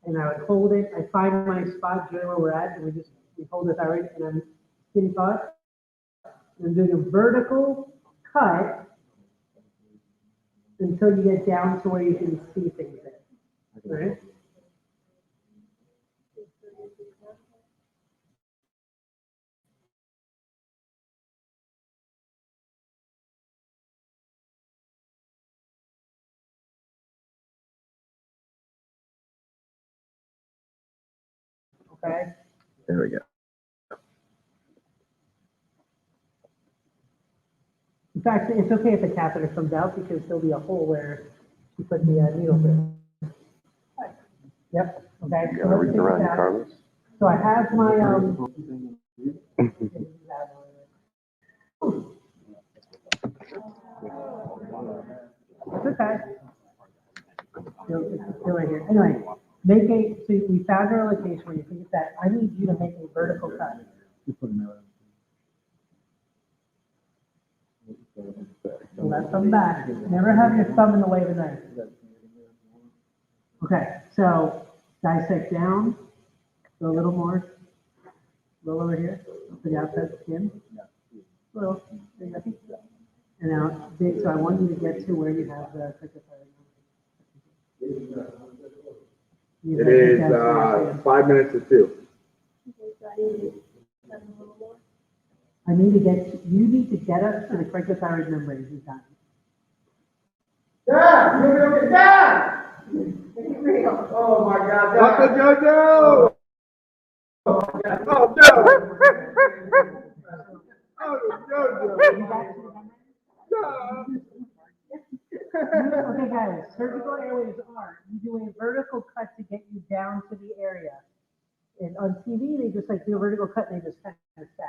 and I would hold it, I find my spot, generally where we're at, and we hold the thyroid, and I'm getting caught. I'm doing a vertical cut until you get down to where you can see things in, right? Okay. There we go. In fact, it's okay if the catheter comes out because there'll be a hole where you put the needle through. Yep, okay. You So gotta let's read the take run, that. Carlos. So I have my, it's okay. Still right here. Anyway, so we found our location where you think it's that. I need you to make a vertical cut. So let's come back. Never have your thumb in the way of the knife. Okay, so dissect down, go a little more, a little over here, to the outside skin. A little, and now, so I want you to get to where you have the cricoid. It is 5 minutes to 2. I need to you need to get up to the cricothyroid membrane. Who's done? Dad! You're gonna get Dad! Oh my God, Dad! Uncle JoJo! Oh no! Okay, guys, surgical airways are, you do a vertical cut to get you down to the area. And on TV, they just like do a vertical cut and they just kind of stab.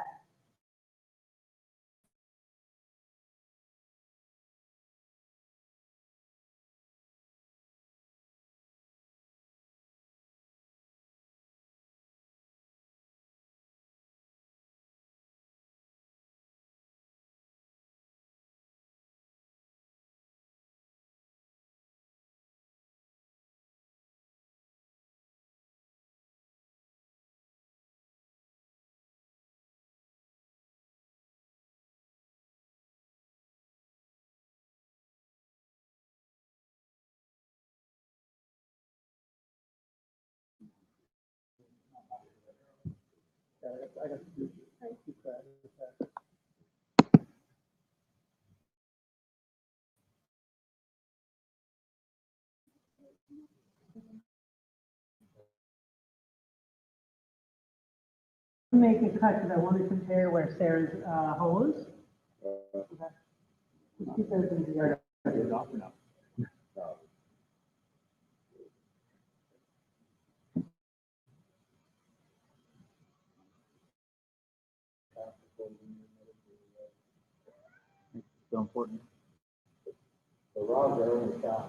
Make a cut because I want to compare where Sarah's hole is. Okay. Let's keep those in the air. So important. The rods are on the top.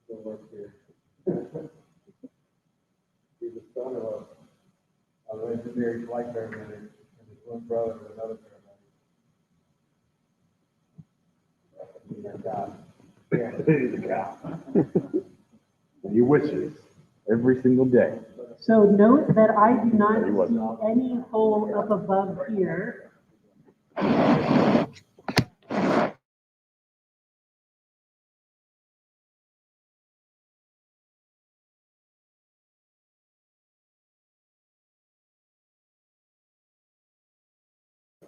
Still work here. He's the son of a legendary flight paramedic, and his twin brother was another paramedic. He's a cop. He's a cop. And he wishes every single day. So note that I do not see any hole up above here.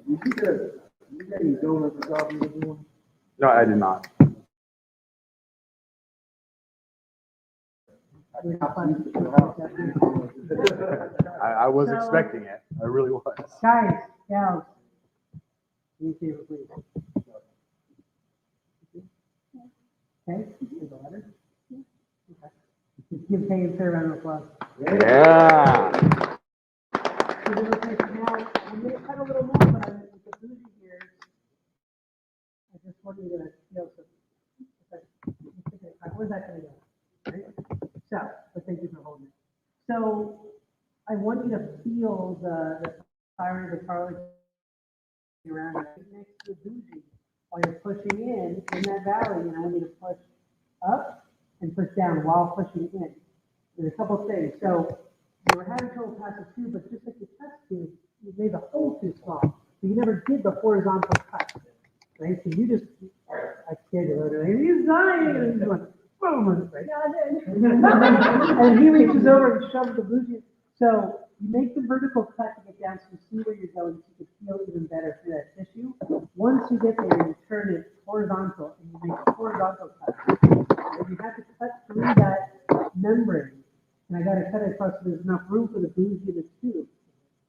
You got any donuts or coffee with you? No, I did not. I was expecting it. I really was. Guys, gals, Any favor, please. Okay, there's a letter. Okay. Give Pay and Fair a round of applause. Yeah. So then, okay, so now, I'm gonna cut a little more, but I'm with the bougie here. I just want you to know something. Where's that gonna go? Right? So, but thank you for holding it. So, I want you to feel the fire of the Carly around right next to the bougie while you're pushing in that valley, and I want you to push up and push down while pushing in. There's a couple things. So you were having trouble passing two, but just like the test tube, you made the hole too small. So you never did the horizontal cut, right? So you just, I scared you a little bit. He's dying, and he's going, boom, right? And he reaches over and shoves the bougie. So you make the vertical cut to get down so you see where you're going, so you can feel even better through that tissue. Once you get there, you turn it horizontal and you make a horizontal cut. And you have to cut through that membrane. And I gotta cut it across so there's enough room for the bougie in the tube.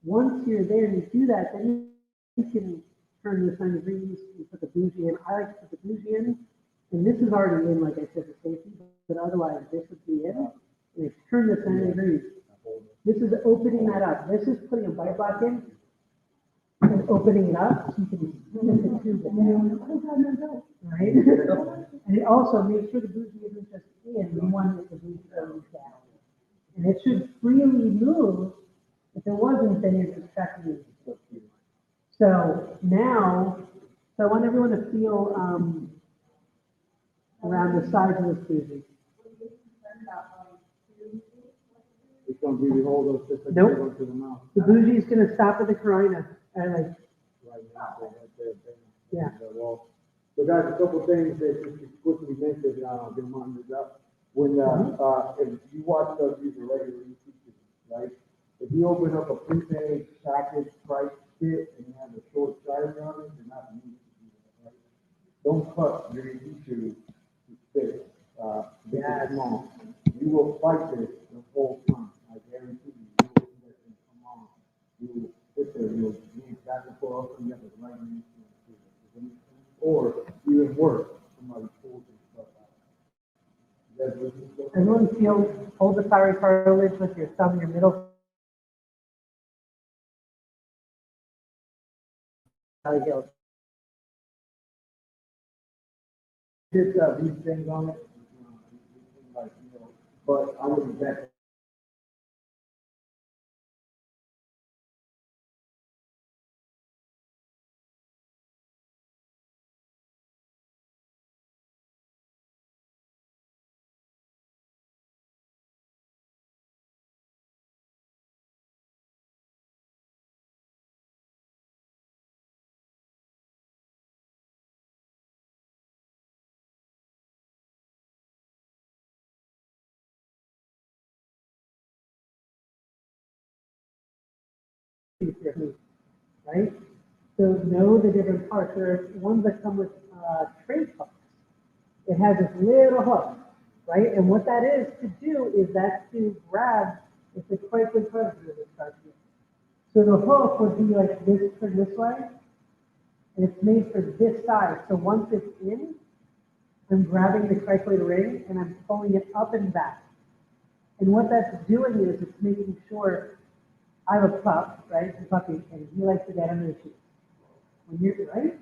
Once you're there and you do that, then you can turn this 90 degrees, you put the bougie in. I like to put the bougie in, and this is already in, like I said, for safety, but otherwise this would be in. And it's turn this 90 degrees. This is opening that up. This is putting a bite block in and opening it up so you can get the tube in. Right? And it also makes sure the bougie isn't just in, you want the bougie goes down. And it should freely move. If it wasn't, then you're just tracking it. So now, so I want everyone to feel around the sides of this bougie. It's gonna be the whole those just like Nope. going to the mouth. The bougie is gonna stop at the carina. And like, Right now, so right there, yeah. Well, so guys, a couple things that just quickly mentioned, been wanting to up. When, if you watch us use a regular YouTube, right? If you open up a prepaid package price kit and you have a short size on it, you're not used to do that, right? Don't cut your YouTube to fit, this is small. You will fight this the whole time. I guarantee you, you will see that thing come on. You will sit there, you'll be back and forth, and you have the right answer. Or even worse, somebody pulls your stuff out. You guys listening to that? Everyone feel, hold the thyroid cartilage with your thumb, your middle. Just these things on it, like, you know, but I wouldn't bet. Right? So know the different parts. There are ones that come with tray hooks. It has this little hook, right? And what that is to do is that to grab, it's a cricoid cartilage that starts here. So the hook would be like this for this way, and it's made for this side. So once it's in, I'm grabbing the cricoid ring and I'm pulling it up and back. And what that's doing is it's making sure I have a pup, right? A puppy, and he likes to get under the sheet. When you're right,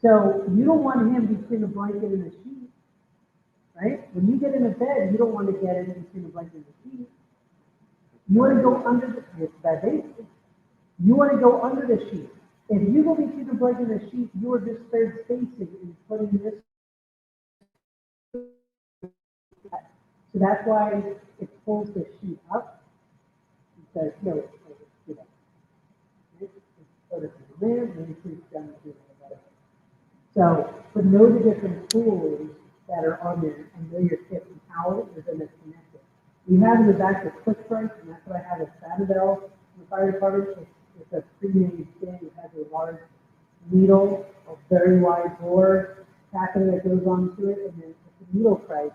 so you don't want him between the blanket and the sheet, right? When you get in the bed, you don't want to get in between the blanket and the sheet. You want to go under the it's bad basic. You want to go under the sheet. If you go between the blanket and the sheet, you are just third spacing and putting this. So that's why it pulls the sheet up. Because no, it's do that. So, but know the different tools that are on there and know your tip and how it is going to connect it. We have in the back the quick price, and that's what I have at Cadaver, the fire department. It's a premium thing. It has a large needle, a very wide bore, catheter that goes onto it, and then it's a needle price,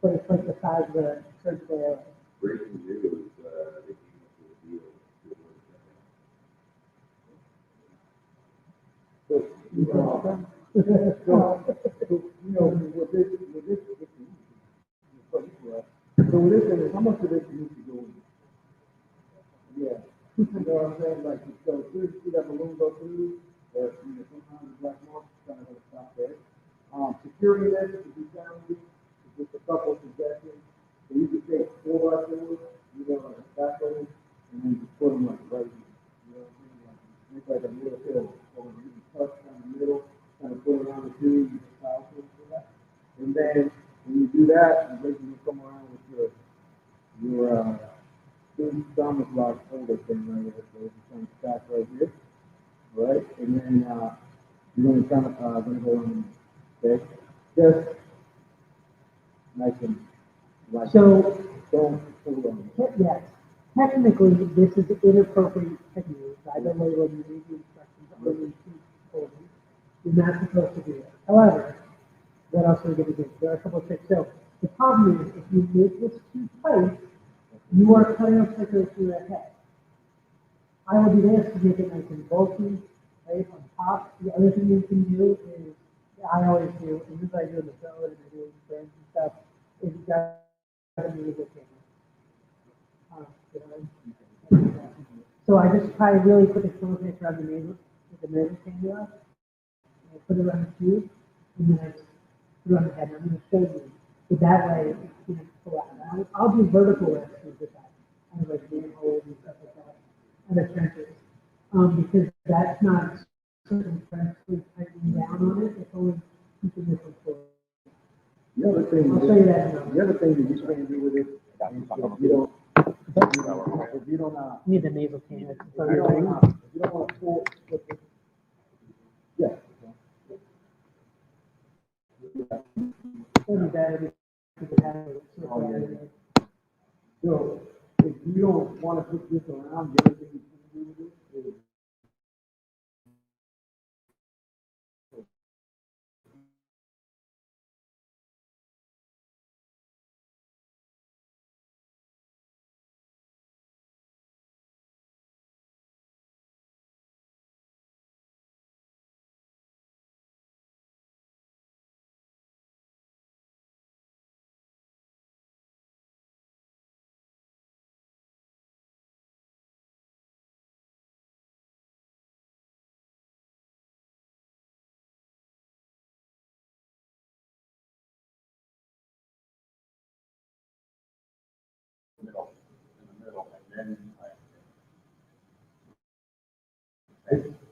but it's like the size of the surgical area. Breaking news, they came up with a deal. So So with this, how much of this you need to go in? Yeah, you know what I'm saying, like, so see that balloon go through, or, sometimes the black marks kind of gonna stop there. Security list, if you found it, just a couple of suggestions, so you could take 4x4s, like a back row, and then just put them like right here, what I'm saying, like, make like a little hill, or you can touch down the middle, kind of put around the two, you just power for that. And then, when you do that, you basically come around with your big stomach block folder thing right here, so it's kind of stack right here, right? And then, you're gonna kind of, gonna go on, okay? Just nice and like. So- Don't hold on. Yes, technically, this is inappropriate technique. I don't know whether you read the instructions or you keep holding. You're not supposed to do it. However, what else are we gonna do? There are a couple of tricks. So the problem is, if you make this too tight, you are cutting a circle through your head. I will do this to make it nice and bulky, right, on top. The other thing you can do is, I always do, and this is what I do in the show, and I do in friends and stuff, is you got a music camera. So I just try to really put the filament around the nasal, with the nasal cannula. I put it around the tube, and then I just put it on the head. I'm gonna show you. So that way, it's gonna pull out. And I'll do vertical lifts with this guy. I have like manholes and stuff like that, and the trenches. Because that's not circumferentially tightening down on it, it's only keeping this in place. The other thing, I'll show you that now. the other thing that you can do with it, if you don't, Need the nasal cannula. So if you you're don't, right. if you don't want to pull, yeah. It'd be better if you could have it circle area. So, if you don't want to put this around, the other thing you can do with it is.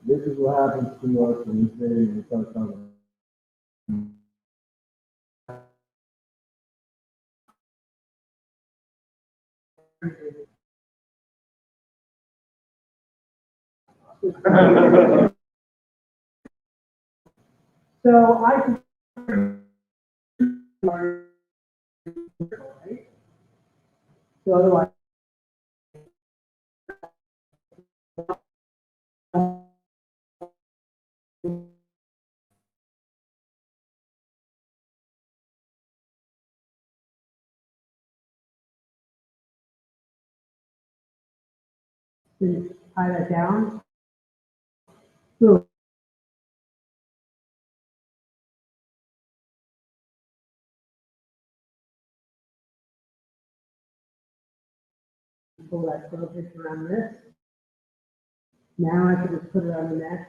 This is what happens to us when we say we start talking. So I can. So otherwise. Tie that down. Boom. Pull that surface around this. Now I can just put it on the neck.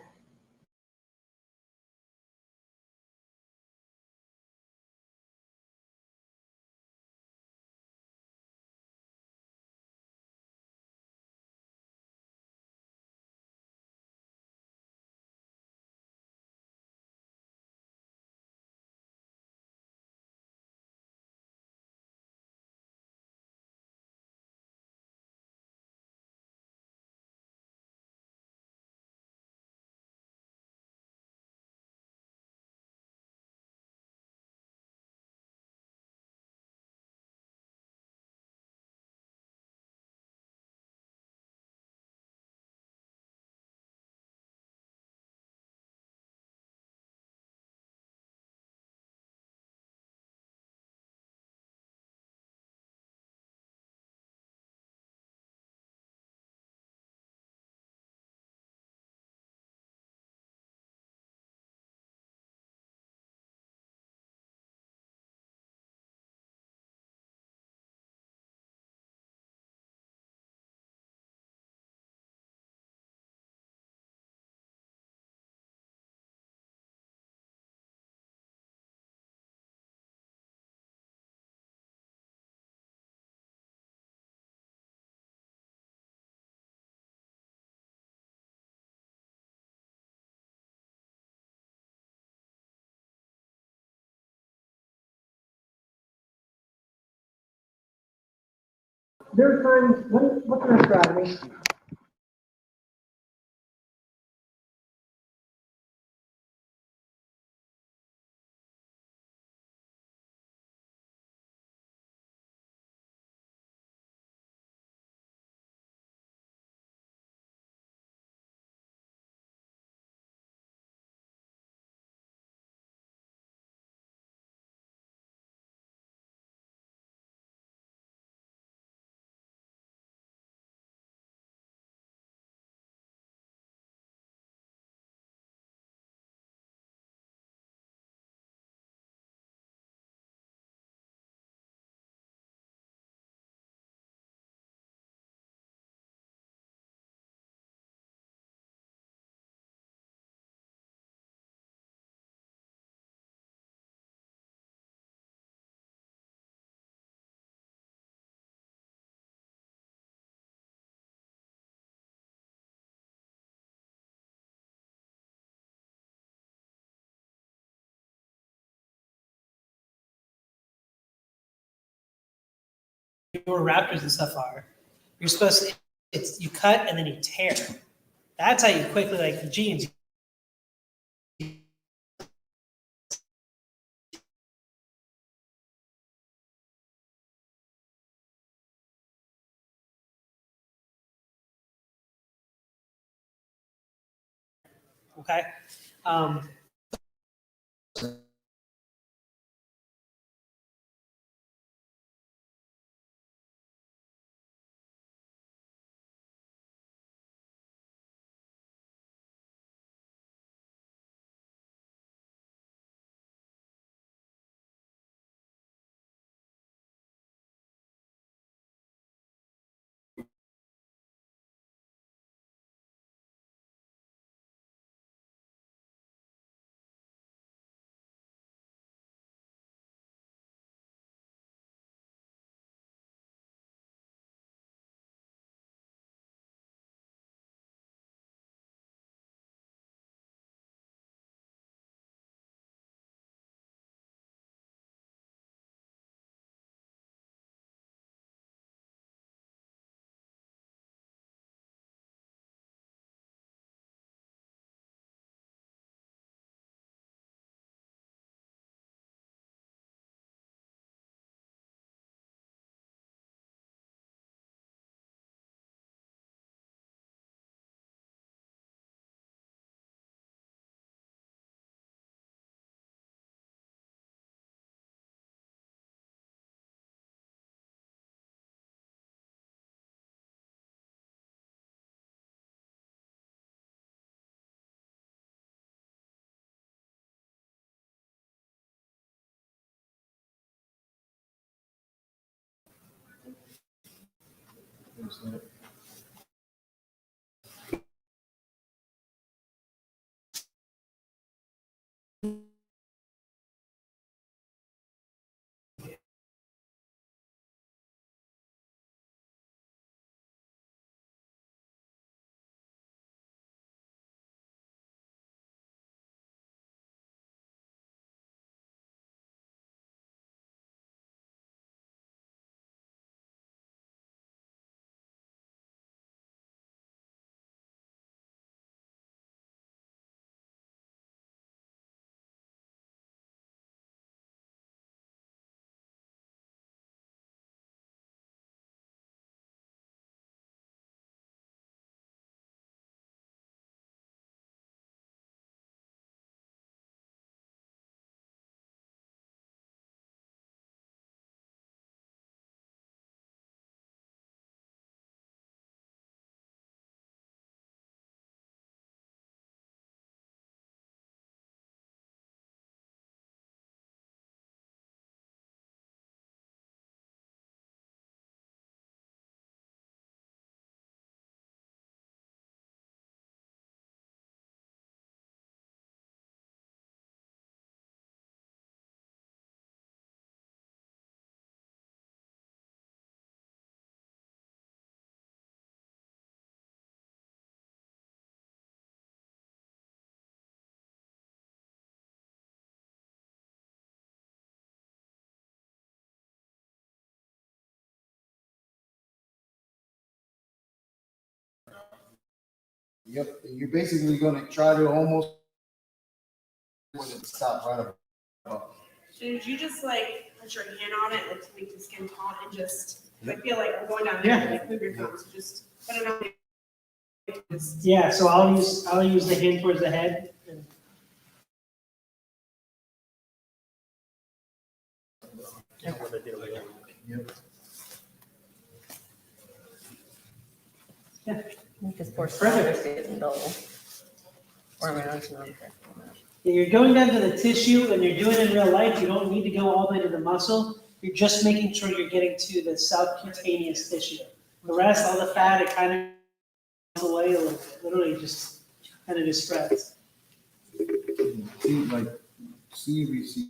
there are times, what can I describe me? Where Raptors and stuff are, you're supposed to, you cut and then you tear. That's how you quickly, like the jeans. Okay. Yep, and you're basically gonna try to almost stop right above. So did you just like put your hand on it, like to make the skin taut and just, I feel like I'm going down there, and like move your thumb, so just put it on. Just- Yeah, so I'll use the hand towards the head and Because poor Skylar stays in double. Or I mean, I was not. you're going down to the tissue and you're doing it in real life, you don't need to go all the way to the muscle. You're just making sure you're getting to the subcutaneous tissue. The rest, all the fat, it kind of away, like literally just kind of just spreads. See, like, see if you see.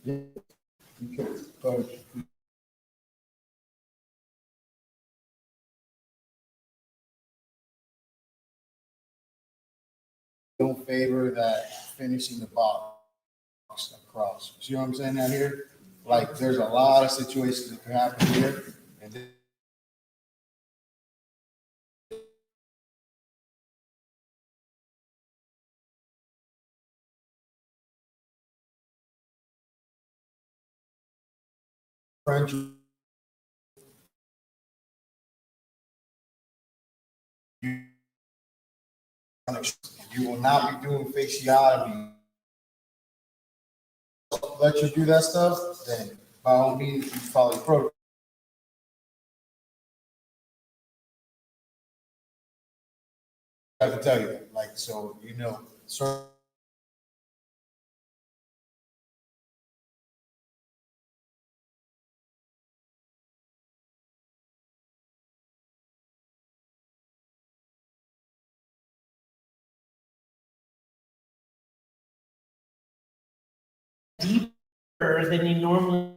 Okay, but don't favor that finishing the box across. See what I'm saying out here? Like, there's a lot of situations that could happen here, and then French. You will not be doing fasciotomy. Let you do that stuff, then by all means, you follow the protocol. I have to tell you that, like, so, you know, so. Deeper than you normally.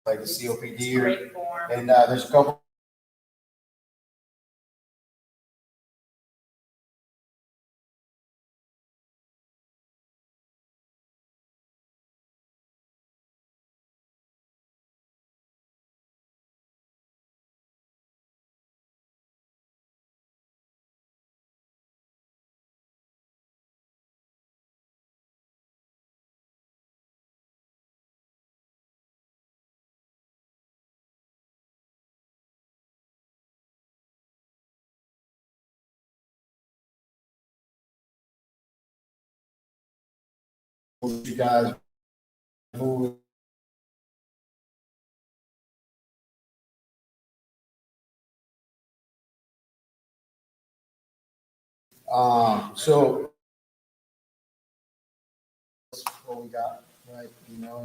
Like the COPD, Great form. and there's a couple. You guys move. So what we got, right? You know.